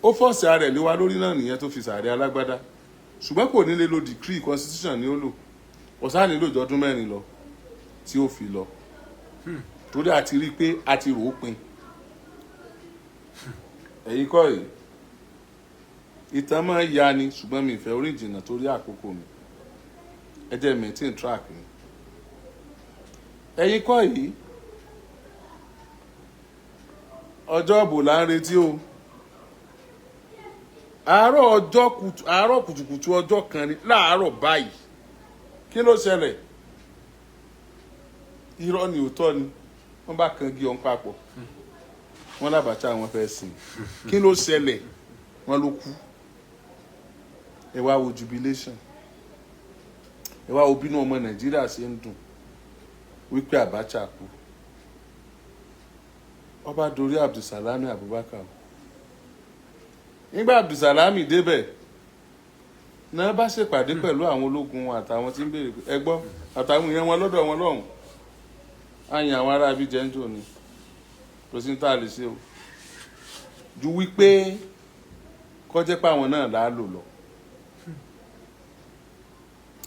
Ó fọ́ọ̀sì ààrẹ lé wa lórí náà nìyẹn tó fi ṣààrẹ alágbádá. Ṣùgbọ́n kò ní lè lo decree constitution ni ó lò. Kò sáà nílò ìjọdún 4 lọ. tí ó fi lọ torí a ti rí i pé a ti rò ó pin ẹ̀yin kọ́ yìí ìtàn máa ń ya ni ṣùgbọ́n mi ìfẹ́ orí ìjìnà torí àkókò mi ẹ jẹ́ maintain track mi ẹ̀yin kọ́ yìí ọjọ́ ìbò là ń retí o àárọ̀ kùtùkùtù ọjọ́ kan ní láàárọ̀ báyìí kí ló ṣẹlẹ̀ irọ́ ni òótọ́ ni wọ́n bá kan gé ọ̀hún papọ̀ wọ́n lábàtà wọn fẹ́ sìn kí ló ṣẹlẹ̀ wọ́n ló kú ẹ wá wo jubilation ẹ wá wo bínú ọmọ Nàìjíríà ṣe ń dùn wípé Abacha kú ọba dorí Abdulsalami Abubakar nígbà Abdulsalami débẹ̀ náà bá ṣèpàdé pẹ̀lú àwọn ológun àtàwọn tí ń béèrè ẹ gbọ́ àtàwọn èèyàn wọn lọ́dọ̀ wọn lọ́hùn àyàn àwọn ará bíi jẹ́ńjò ni kò sí ní tá a lè ṣe o ju wípé kọjẹ́ pé àwọn náà là á lò lọ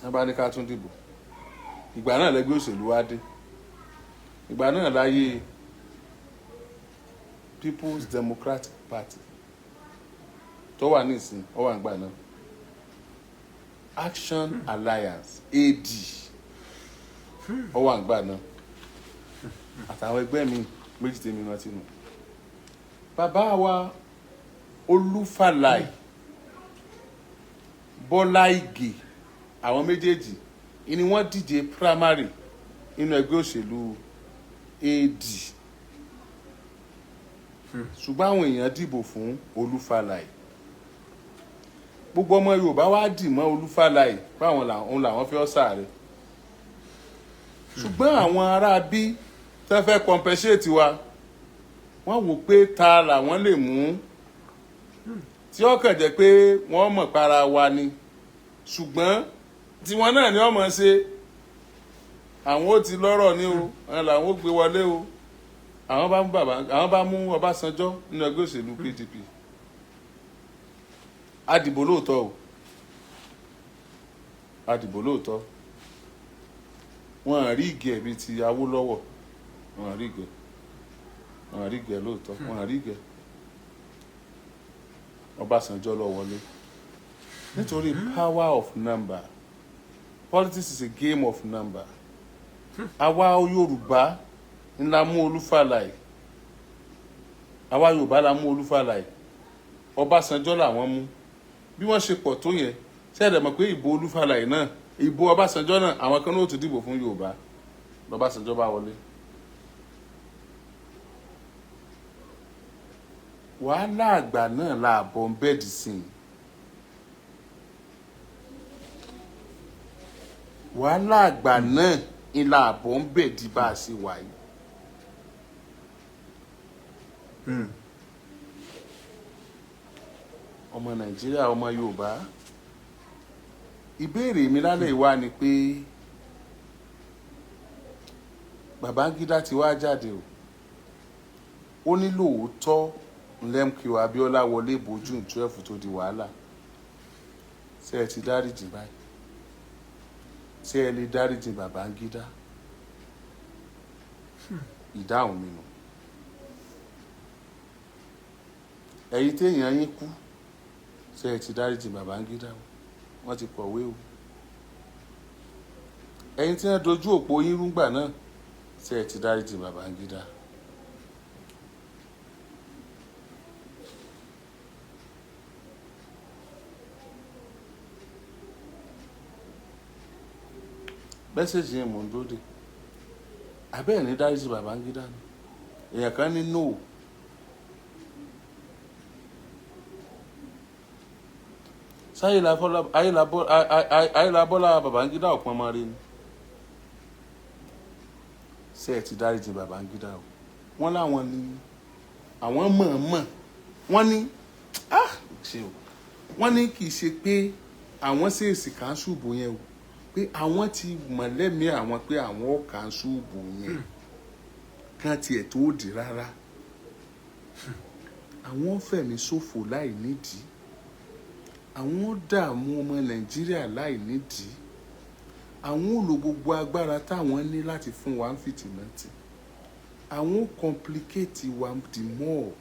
wọ́n bá ní ká tún dìbò ìgbà náà lẹ́gbẹ́ òṣèlú wá dé ìgbà náà láyé People's Democratic Party tó wà nísìn ó wà nígbà náà Action Alliance AD ó wà nígbà náà àtàwọn ẹgbẹ́ mi méjì tèmi rántí nù bàbá wa Olúfàlàì Bọ́lá Ìgè àwọn méjèèjì ni wọ́n díje primary nínú ẹgbẹ́ òṣèlú AD ṣùgbọ́n àwọn èèyàn dìbò fún Olúfàlàì gbogbo ọmọ Yorùbá wá dì mọ́ Olúfàlàì báwọn làwọn fẹ́ ọ̀sàrẹ̀ ṣùgbọ́n àwọn ará bí tẹ́ fẹ́ compensate wa wọ́n wò pé ta làwọn lè mú tí ó kàn jẹ́ pé wọ́n mọ̀ para wa ni ṣùgbọ́n tiwọn náà ni wọ́n mọ̀ ṣe àwọn ó ti lọ́rọ̀ ní o àwọn làwọn ó gbé wọlé o àwọn bá mú Ọbásanjọ́ nínú ẹgbẹ́ òṣèlú PDP adìbò lóòótọ́ o adìbò lóòótọ́ wọn àrí ìgẹ̀ bíi ti Awólọ́wọ̀ wọn àrí ìgẹ̀ lóòótọ́ wọn àrí ìgẹ̀ Ọbásanjọ́ lọ wọlé nítorí power of number politics is a game of number àwa Yorùbá ńlá mú Olúfàlàì àwa Yorùbá la mú Olúfàlàì Ọbásanjọ́ làwọn mú bí wọ́n ṣe pọ̀ tó yẹn ṣẹ́ẹ̀dẹ̀ mọ̀ pé ìbò Olúfàlàì náà ìbò Ọbásanjọ́ náà àwọn kan náà tún dìbò fún Yorùbá lọ́básanjọ́ bá wọlé wàhálà àgbà náà làbọ̀ ń bẹ́ẹ̀dì sí i wàhálà àgbà náà ìlà àbọ̀ ń bẹ́ẹ̀dì bá a ṣe wà yìí ọmọ Nàìjíríà ọmọ Yorùbá ìbéèrè mi lálẹ́ ìwá ni pé Babangida ti wá jáde o ó ní lóòótọ́ M.K.O Abiola wọlé ìbò June 12 tó di wàhálà ṣé ẹ ti dáríjì báyìí ṣé ẹ lè dáríjì Babangida ìdáhùn mi nù ẹ̀yin téèyàn yín kú ṣé ẹ ti dáríjì Babangida o wọ́n ti kọ̀wé o ẹ̀yin tí wọ́n dojú òpó yín rúgbà náà ṣé ẹ ti dáríjì Babangida mẹ́sẹ̀jì yẹn mò ń dóde abẹ́ẹ̀ ní dáríjì Babangida ni èèyàn kan ní no ayélujára Bọ́lá Babangida ọ̀pọ̀ ọmọ rẹ ni ṣé ẹ ti dáríjì Babangida o wọ́n láwọn ní àwọn mọ̀ọ́mọ̀ wọ́n ní wọ́n ní kì í ṣe pé àwọn ṣèèṣì kánṣu bò yẹn o pé àwọn ti mọ̀lẹ́mìí àwọn pé àwọn ò kánṣu bò yẹn kán tiẹ̀ tó dì rárá àwọn fẹ̀mí ṣòfò láì nídìí àwọn dààmú ọmọ Nàìjíríà láì nídìí àwọn ò lo gbogbo agbára táwọn ní láti fún wa ń fìtìmọ́tì, àwọn ò complicate wa the more.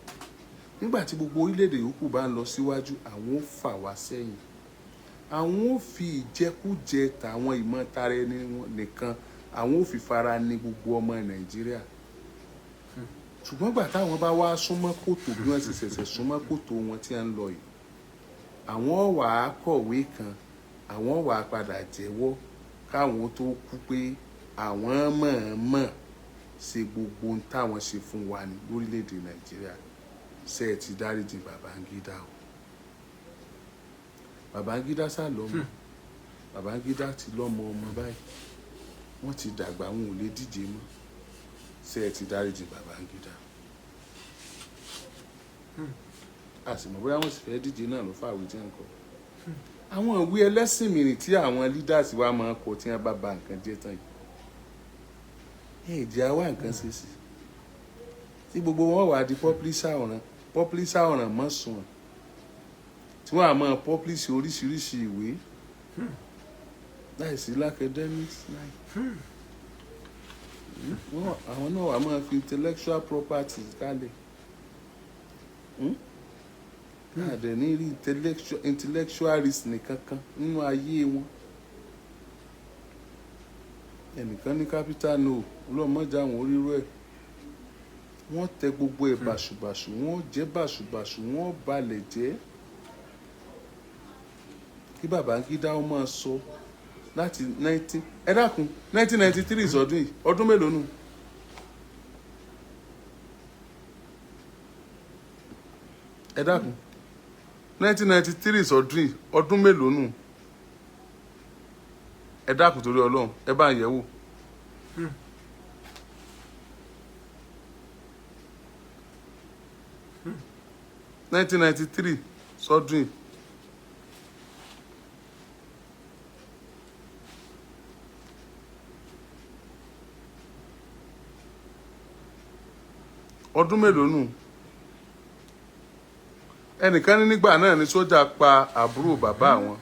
Nígbà tí gbogbo orílẹ̀-èdè yòókù bá ń lọ síwájú, àwọn ò fà wá sẹ́yìn, àwọn ò fi ìjẹkújẹ tàwọn ìmọ̀tara ẹni nìkan, àwọn ò fi fara ní gbogbo ọmọ Nàìjíríà. Ṣùgbọ́n gbà táwọn bá wá súnmọ́ kòtò bí wọ́n ti ṣẹ̀ṣẹ̀ súnmọ́ kòtò wọn tí ń lọ yìí, àwọn wà á kọ̀wé kan, àwọn wà á padà jẹ́wọ́ káwọn tó kú pé àwọn mọ̀ọ́mọ̀ ṣe gbogbo ohun táwọn ṣe fún wa ní lórílẹ̀‐èdè Nàìjíríà. Ṣé ẹ ti dáríjì Babangida o? Babangida sá lọ́mọ, Babangida ti lọ́mọ ọmọ báyìí, wọ́n ti dàgbà, wọn ò lè díje mọ́. Ṣé ẹ ti dáríjì Babangida? Àsìmọ̀ bóyá wọ́n sì fẹ́ díje náà ló fàwé tí wọ́n kọ. Àwọn ìwé ẹlẹ́sìn mìíràn tí àwọn leaders wa máa ń kọ tí wọ́n bá ba nǹkan jẹ́ tán yìí, ìjẹ́ àwa nǹkan ṣe sí tí gbogbo wọn wà di publisher ọ̀ràn mọ́sùn tí wọ́n á máa publish oríṣiríṣi ìwé láìsí academics náà. Àwọn náà wà máa fi intellectual property kalẹ̀. Àdẹ̀ ní rí intellectualist nìkankan nínú ayé wọn. Ẹnìkan ní capital no, ọlọ́mọjà àwọn oríró ẹ̀. Wọ́n tẹ gbogbo ẹ̀ bàṣùbàṣù, wọ́n jẹ́ bàṣùbàṣù, wọ́n balẹ̀ jẹ́. Kí Babangida ó máa sọ láti 1993 sọdún yìí, ọdún mélòó nù? Ẹ dákun 1993 sọdún yìí, ọdún mélòó nù? Ẹ dákun torí Ọlọ́run, ẹ bá ń yẹ̀ wò. Hmm. 1993 sọdún yìí. Ọdún mélòó nù? Ẹnìkan ní nígbà náà ni sójà pa àbúrò bàbá àwọn.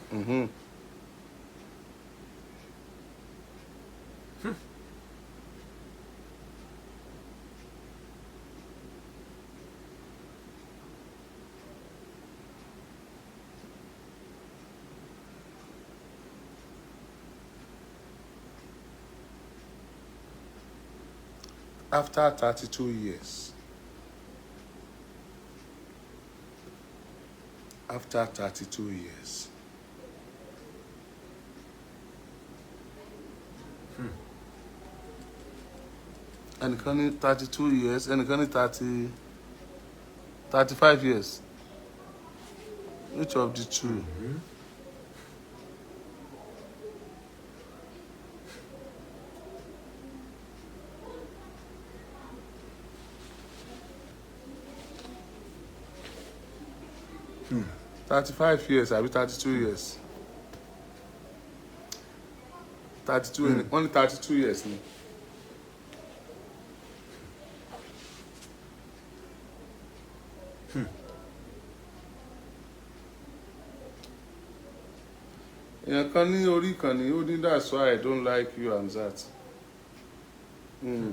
After 32 years. After 32 years. Ẹnìkan ní 32 years, ẹnìkan ní 35 years. Which of the two? Hmm. 35 years àbí 32 years? 32, only 32 years ni. Èèyàn kan ní orí kan ní ó ní that's why I don't like you and that.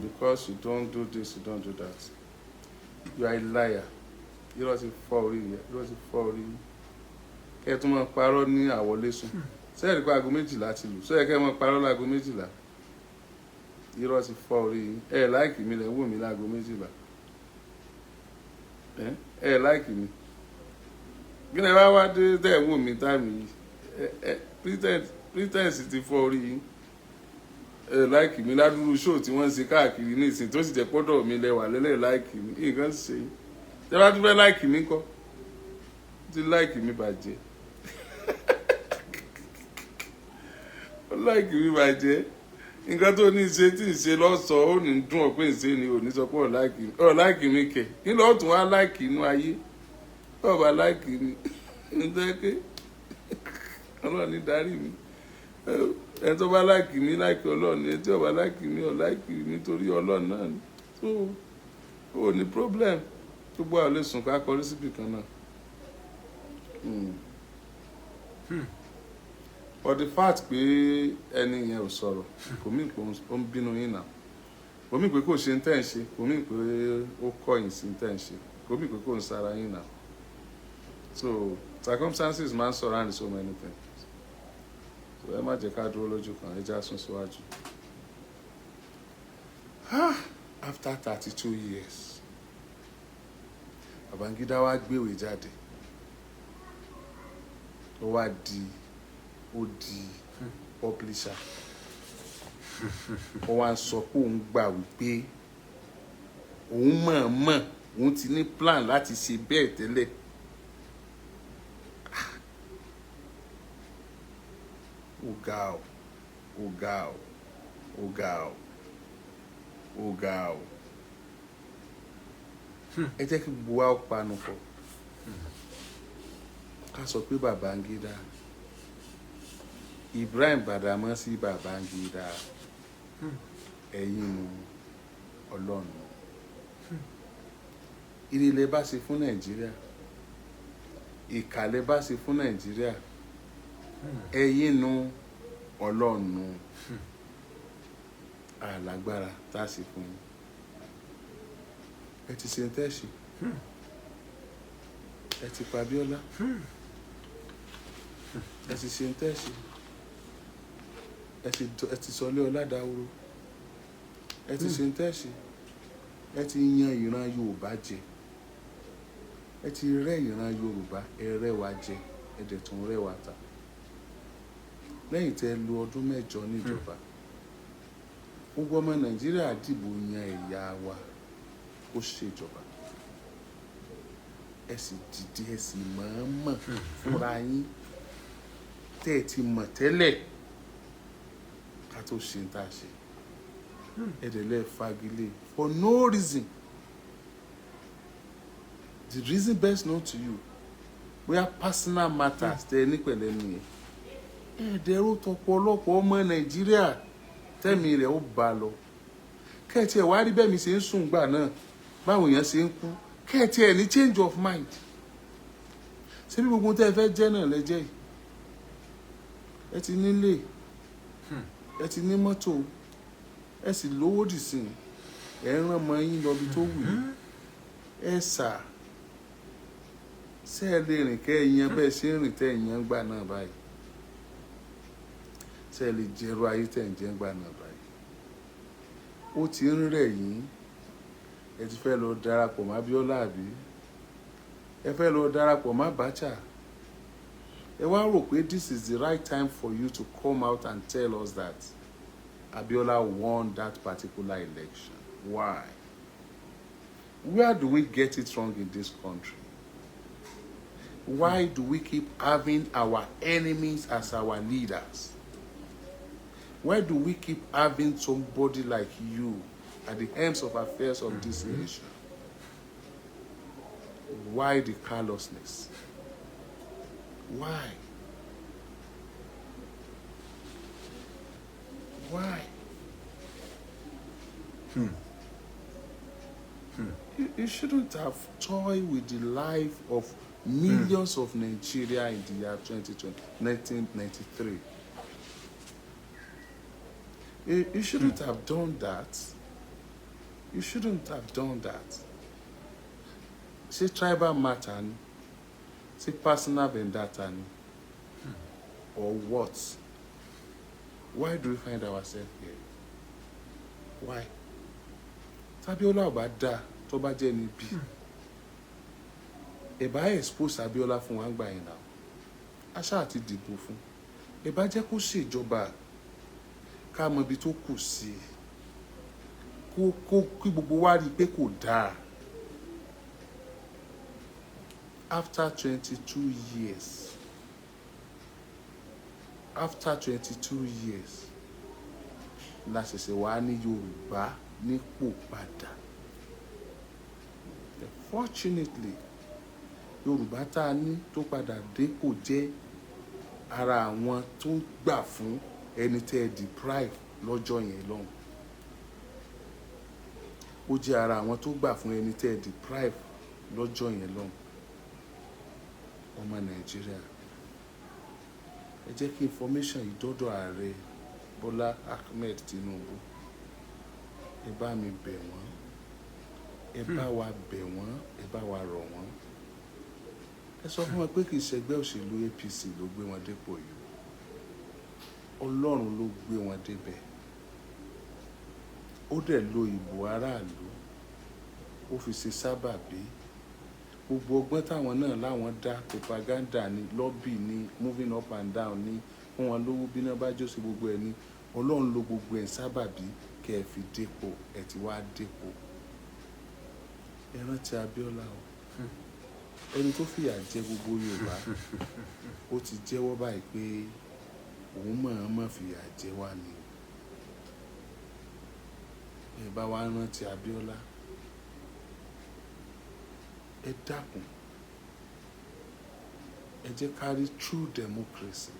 Because you don't do this, you don't do that. You are a liar. Irọ́ ti fọ́ orí yẹn, irọ́ ti fọ́ orí yẹn. Kẹ́ ẹ tún máa parọ́ ní àwọlé sùn. Sẹ́ẹ̀rì pé aago 12 ti lù. Sẹ́ẹ̀rì kẹ́ ẹ máa parọ́ láago 12. Irọ́ ti fọ́ orí yẹn. Ẹ láìkì mi lẹ̀ wò mí láago 12. Ẹ láìkì mi. Kí ni ẹ wá dé tẹ́ ẹ wò mí táìmù yìí? Pretense ti fọ́ orí yẹn. Ẹ láìkì mi ládùúrú ṣóò tí wọ́n ń ṣe káàkiri ní ìsìn tó sì jẹ́ pọ́dọ̀ mi lẹ́wà lẹ́lẹ́ láìkì mi. Nǹkan ṣe yìí. Tẹ́ bá tún fẹ́ láìkì mi kọ́, ti láìkì mi bàjẹ́. Ó láìkì mi bàjẹ́. Nǹkan tó ní ṣe tí ń ṣe lọ́sọ̀ọ́ ó ní dùn ọ́ pé ń ṣe ni ò ní sọ pé ọ̀ láìkì mi kẹ̀. Kí ló tún wá láìkì inú ayé? Ọ̀ bá láìkì mi. Ǹjẹ́ Ọlọ́run ní darí mi. Ẹni tó bá láìkì mi láìkì Ọlọ́run ni, ẹni tí ò bá láìkì mi ò láìkì mi torí Ọlọ́run náà ni. So ó ní problem. Gbogbo àwọn lè sùn ká kọrí síbì kan náà. but the fact pé ẹni yẹn ò sọ̀rọ̀ kò mí pé ó ń bínú yín náà, kò mí pé kò ṣe ń tẹ̀ ń ṣe, kò mí pé ó kọ̀yìn sí ń tẹ̀ ń ṣe, kò mí pé kò ń sara yín náà. So circumstances máa ń surround so many things. So ẹ má jẹ́ ká dúró lójú kan, ẹ já sún síwájú. After 32 years, Babangida wá gbéwèé jáde. Ó wá di publisher. Ó wá ń sọ pé òun gbà wípé òun mọ̀ òun ti ní plan láti ṣe bẹ́ẹ̀ tẹ́lẹ̀. Ó ga ọ́. Ẹ jẹ́ kí gbogbo wa panu pọ̀. Ká sọ pé Babangida, Ibrahim Badamasi Babangida, ẹ̀yin Ọlọ́run. Ire lẹ bá ṣe fún Nàìjíríà, ìkà lẹ bá ṣe fún Nàìjíríà, ẹ̀yin Ọlọ́run. Àlágbára tá a ṣe fún yín. Ẹ ti ṣe ń tẹ́ṣì. Ẹ ti pa Abiola. Ẹ ti ṣe ń tẹ́ṣì. Ẹ ti sọlé Ọládàwòrò. Ẹ ti ṣe ń tẹ́ṣì. Ẹ ti yan ìran Yorùbá jẹ. Ẹ ti rẹ́ ìran Yorùbá, ẹ rẹ́ wa jẹ, ẹ dẹ̀ tún rẹ́ wa tà. Lẹ́yìn tẹ́ lo ọdún 8 níjọba, gbogbo ọmọ Nàìjíríà dìbò yan ẹ̀yà wa kó ṣèjọba. Ẹ sì dìde, ẹ sì mọ̀ fúnra yín tẹ́ ẹ ti mọ̀ tẹ́lẹ̀ ká tó ṣe ń tà ṣe. Ẹ dẹ̀ lẹ́ fagilé for no reason. The reason best known to you, bóyá personal matters tẹ́ ẹ ní pẹ̀lẹ́ nìyẹn. Ẹ dẹ̀rù tọ̀pọ̀lọpọ̀ ọmọ Nàìjíríà tẹ́mi rẹ̀ ó bá lọ. Kẹ́ẹ̀tì ẹ̀ wá rí bẹ́ẹ̀ mi ṣe ń sùn gbà náà, báwo èèyàn ṣe ń kú, kẹ́ẹ̀tì ẹ̀ ní change of mind. Ṣé bí gbogbo tẹ́ ẹ fẹ́ jẹ́ náà lẹ́jẹ́ yìí? Ẹ ti nílé, ẹ ti ní mọ́tò, ẹ sì lówó dì sí i, ẹ ń rán ọmọ yín lọ bí tó wù yín. Ẹ sà, ṣé ẹ lè rìn kẹ́ ẹ yan bẹ́ẹ̀ ṣe ń rìn tẹ́ ẹ yan gbà náà báyìí? Ṣé ẹ lè jẹrú ayé tẹ́ ẹ ń jẹ́ gbà náà báyìí? Ó ti ń rẹ̀ yín. Ẹ ti fẹ́ lọ darapọ̀ mọ́ Abiola àbí? Ẹ fẹ́ lọ darapọ̀ mọ́ Abacha? Ẹ wá rò pé this is the right time for you to come out and tell us that Abiola won that particular election. Why? Where do we get it wrong in this country? Why do we keep having our enemies as our leaders? Why do we keep having somebody like you at the helm of affairs of this nation? Why the callousness? Why? Why? You shouldn't have toyed with the life of millions of Nigeria in the year 1993. You shouldn't have done that. You shouldn't have done that. Say tribal matter, say personal vendetta, or what? Why do we find ourselves here? Why? Abiola ò bá dá tó bá jẹ́ níbí. Ẹ bá expose Abiola fún wa gbà yẹn náà. Aṣá àti dìbò fún. Ẹ bá jẹ́ kó ṣèjọba ká mọ ibi tó kù sí. Kí gbogbo wa rí pé kò dáa. After 22 years. After 22 years. La ṣẹ̀ṣẹ̀ wá ní Yorùbá nípò padà. Fortunately, Yorùbá tá a ní tó padà dé kò jẹ́ ara àwọn tó ń gbà fún ẹni tẹ́ ẹ deprive lọ́jọ́ yẹn lọ́hùn. Ó jẹ́ ara àwọn tó gbà fún ẹni tẹ́ ẹ deprive lọ́jọ́ yẹn lọ́hùn. Ọmọ Nàìjíríà, ẹ jẹ́ kí information yìí dọ́dọ̀ ààrẹ Bọ́lá Ahmed Tinubu. Ẹ bá mi bẹ̀ wọ́n, ẹ bá wa bẹ̀ wọ́n, ẹ bá wa rọ̀ wọ́n. Ẹ sọ fún wọn pé kì í ṣẹgbẹ́ òṣèlú APC ló gbé wọn dépò yìí, Ọlọ́run ló gbé wọn débẹ̀. Ó dẹ̀ lo ìbò aráàlú, ó fi ṣe sábàbí. Gbogbo ọgbọ́n táwọn náà láwọn dá, propaganda ni, lobby ni, moving up and down ni, fún wọn lówó bí náà bá jó sí gbogbo ẹ̀ ni, Ọlọ́run ló gbogbo ẹ̀ sábàbí kẹ́ ẹ fi dépò, ẹ ti wá dépò. Ẹ rántí Abiola o, ẹni tó fìyà jẹ gbogbo Yorùbá, ó ti jẹ́wọ́ báyìí pé òun mọ̀ọ́mọ̀ fìyà jẹ wá ni. Ẹ bá wa rántí Abiola, ẹ dákun, ẹ jẹ́ ká rí true democracy.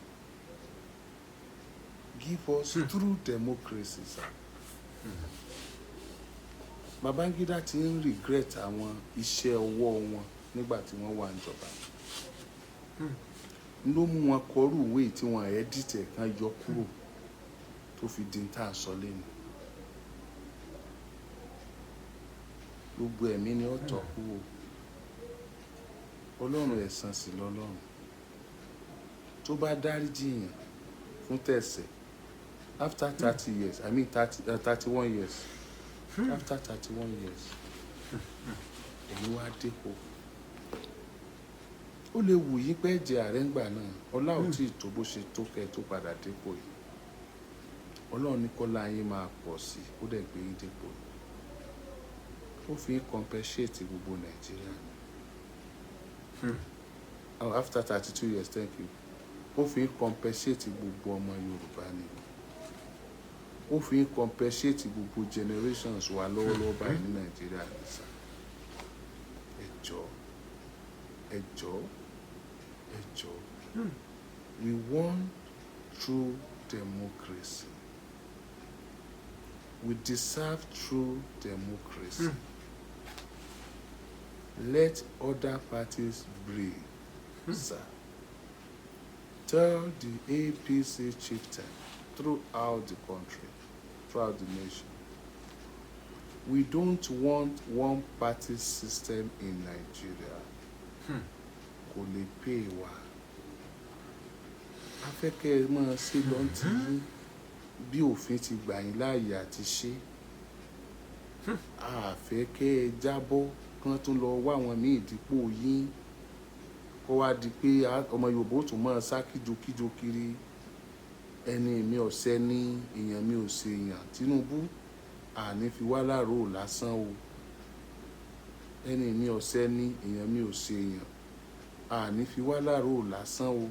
Give us true democracy, sir. Babangida ti ń regret àwọn iṣẹ́ ọwọ́ wọn nígbà tí wọ́n wà níjọba. Ló mú wọn kọrú ìwé tí wọ́n edit ẹ̀ kan yọ kúrò tó fi di tá a sọ lẹ́nu. Gbogbo ẹ̀mí ni ó tọ́ kú o. Ọlọ́run ẹ̀san sí lọ́lọ́run. Tó bá dáríjì yàn fún tẹ̀sẹ̀ after 30 years, I mean 31 years, after 31 years, èyí wá dépò. Ó lè wù yí pé ẹ̀jẹ̀ ààrẹ ń gbà náà, ọlá ò tí ì tó bó ṣe tó kẹ́ tó padà dépò yìí. Ọlọ́run ní kọ́lá yín máa pọ̀ sí i, ó dẹ̀ gbé yín dépò yìí. Ó fi compensate gbogbo Nàìjíríà. After 32 years, thank you. Ó fi compensate gbogbo ọmọ Yorùbá ni. Ó fi compensate gbogbo generations wa lọ́wọ́lọ́wọ́ báyìí ní Nàìjíríà nìsa. Ẹ jọ̀ọ́, ẹ jọ̀ọ́, ẹ jọ̀ọ́. We want true democracy. We deserve true democracy. Let other parties breathe, sir. Tell the APC chieftain throughout the country, throughout the nation, we don't want one-party system in Nigeria. Kò lè pè wá. A fẹ́ kẹ́ ẹ máa ṣe lọ́ntì yín bí òfin ti gbà yín láàyè àti ṣe. A fẹ́ kẹ́ ẹ jábọ́ kán tún lọ wá àwọn míì dípò yín. Kó wá di pé ọmọ Yorùbá ó tún máa sá kíjokíjo kiri. Ẹni mi ò sẹ́ni, èèyàn mi ò ṣe èèyàn. Tinubu àní fi wá láàrò lásán o. Ẹni mi ò sẹ́ni, èèyàn mi ò ṣe èèyàn. Àní fi wá láàrò lásán o.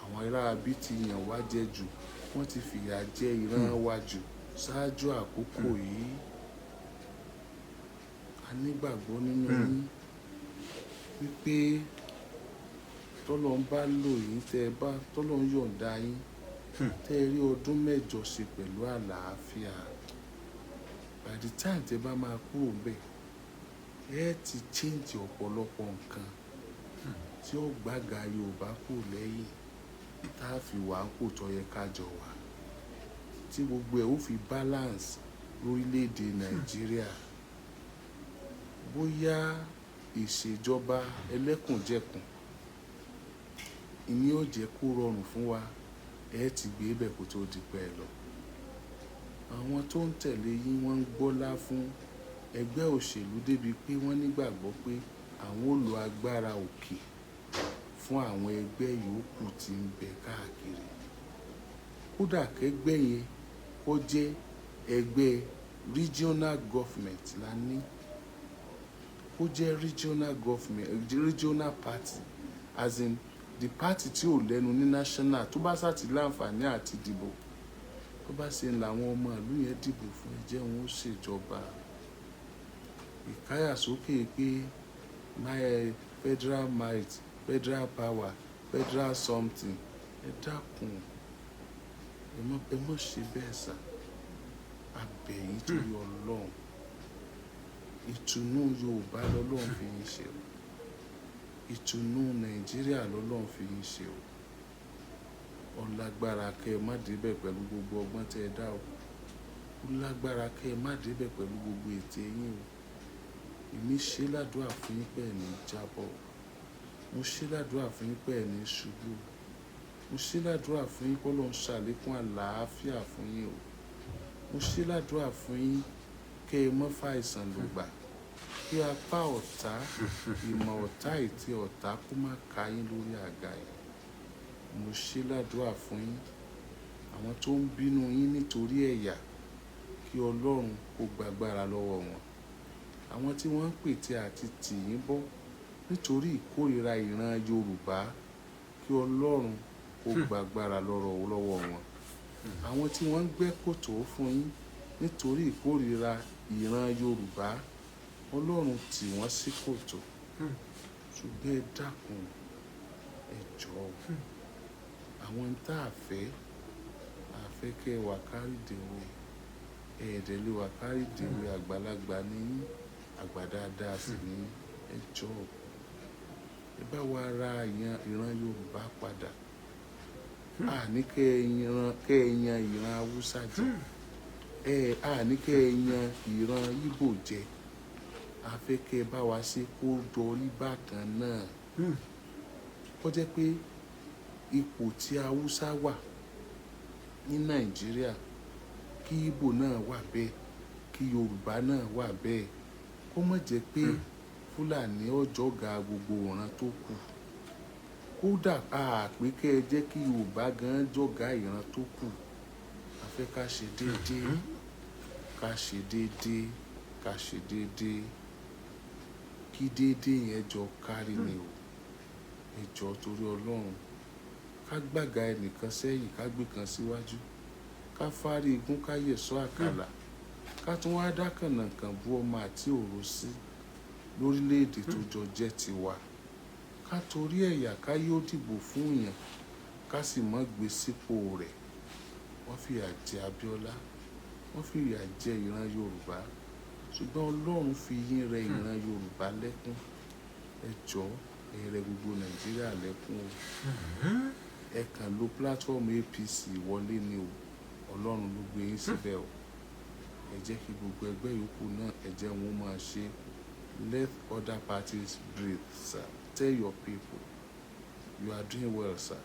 Àwọn ará bí ti yàn wá jẹ jù, wọ́n ti fìyà jẹ ìran wa jù ṣáájú àkókò yìí. A nígbàgbọ́ nínú yín wípé tọ́lọ́ ń bá lò yín, tọ́lọ́ ń yọ̀ǹda yín, tẹ́ ẹ rí ọdún 8 ṣe pẹ̀lú àlàáfíà. By the time tẹ́ bá máa kúrò ńbẹ̀, ẹ ti change ọ̀pọ̀lọpọ̀ nǹkan tí ó gbága Yorùbá kù lẹ́yìn, tá a fi wà ń kò tọ́ yẹ ká jọ wà, tí gbogbo ẹ̀ ó fi balance lórílẹ̀‐èdè Nàìjíríà. Bóyá ìṣèjọba ẹlẹ́kùnjẹkùn ìní ó jẹ́ kó rọrùn fún wa, ẹ ti gbé ibẹ̀ kó tó di pẹ́ lọ. Àwọn tó ń tẹ̀lé yín wọ́n ń gbọ́lá fún ẹgbẹ́ òṣèlú débi pé wọ́n nígbàgbọ́ pé àwọn ò lo agbára òkè fún àwọn ẹgbẹ́ yòókù tí ń bẹ káàkiri. Kódà kẹgbẹ́ yẹn kó jẹ́ ẹgbẹ́ regional government la ní, kó jẹ́ regional government, regional party, as in the party tí ò lẹ́nu ní national, tó bá sàti láǹfààní àti dìbò, tó bá ṣe ń làwọn ọmọ ìlú yẹn dìbò fún, ẹ jẹ́ wọn ó ṣèjọba. Ìkáyàsókè pé federal might, federal power, federal something, ẹ dákun, ẹ mọ̀ ṣe bẹ́ẹ̀ sà. Abẹ̀ yín torí Ọlọ́run. Ìtùnú Yorùbá lọ́lọ́run fi yín ṣe o. Ìtùnú Nàìjíríà lọ́lọ́run fi yín ṣe o. ọlágbára kẹ́ ẹ má débẹ̀ pẹ̀lú gbogbo ọgbọ́n tẹ́ ẹ dá o, ó lágbára kẹ́ ẹ má débẹ̀ pẹ̀lú gbogbo ète yín o. Èmi ṣe ládùúrà fún yín pé ẹ̀ ní jábọ̀, mo ṣe ládùúrà fún yín pé ẹ̀ ní ṣubú, mo ṣe ládùúrà fún yín pé Ọlọ́run ṣàlékún àlàáfíà fún yín o, mo ṣe ládùúrà fún yín kẹ́ ẹ má fàìsàn ló gbà, kí apá ọ̀tá ìmọ̀ ọ̀tá ìtì ọ̀tá kó má ka yín lórí àga yìí. Mo ṣe ládùúrà fún yín àwọn tó ń bínú yín nítorí ẹ̀yà, kí Ọlọ́run kó gbàgbára lọ́wọ́ wọn. Àwọn tí wọ́n ń pète àti tì yín bọ́ nítorí ìkórìíra ìran Yorùbá, kí Ọlọ́run kó gbàgbára lọ́wọ́ wọn. Àwọn tí wọ́n ń gbẹ́ kòtò fún yín nítorí ìkórìíra ìran Yorùbá, Ọlọ́run tì wọ́n sí kòtò. Ṣùgbọ́n ẹ dákun, ẹ jọ̀ọ́, àwọn tá a fẹ́ kẹ́ ẹ wà kárí dèwé, ẹ̀ẹ́dẹ̀ lè wà kárí dèwé, àgbàlagbà ní àgbà dáadáa sì ní, ẹ jọ̀ọ́, ẹ bá wa ra ìran Yorùbá padà. Àní kẹ́ ẹ yan ìran Haúsá jẹ, àní kẹ́ ẹ yan ìran Ìgbò jẹ, a fẹ́ kẹ́ ẹ bá wa ṣe kó dorí bákan náà. Kó jẹ́ pé ipò tí Haúsá wà ní Nàìjíríà, kí Ìgbò náà wà bẹ́ẹ̀, kí Yorùbá náà wà bẹ́ẹ̀. Kó má jẹ́ pé Fúlàní ọ̀jọ̀gá gbogbo ìran tó kù. Kódà pé kẹ́ ẹ jẹ́ kí Yorùbá gan jọ̀gá ìran tó kù. A fẹ́ ká ṣe déédéé, ká ṣe déédéé, ká ṣe déédéé, kí déédéé yẹn jọ kárí ni o. Ẹ jọ̀ọ́ torí Ọlọ́run, ká gbàgà ẹnìkan sẹ́yìn, ká gbé kan síwájú, ká fárí igún, ká yẹ̀sọ́ àkàlà, ká tún wá dá kànnàkàn bú ọmọ àti òró sí lórílẹ̀‐èdè tó jọ jẹ́ tiwa. Ká torí ẹ̀yà ká yóò dìbò fún èèyàn, ká sì mọ́ gbé sípò rẹ̀. Wọ́n fìyà jẹ Abiola, wọ́n fìyà jẹ ìran Yorùbá, ṣùgbọ́n Ọlọ́run fi yín rẹ ìran Yorùbá lẹ́kún. Ẹ jọ̀ọ́, ẹ rẹ gbogbo Nàìjíríà lẹ́kún o. Ẹ kàn lo platform APC wọlé ni o, Ọlọ́run ló gbé yín síbẹ̀ o. Ẹ jẹ́ kí gbogbo ẹgbẹ́ yòókù náà, ẹ jẹ́ wọn máa ṣe. Let other parties breathe, sir. Tell your people you are doing well, sir.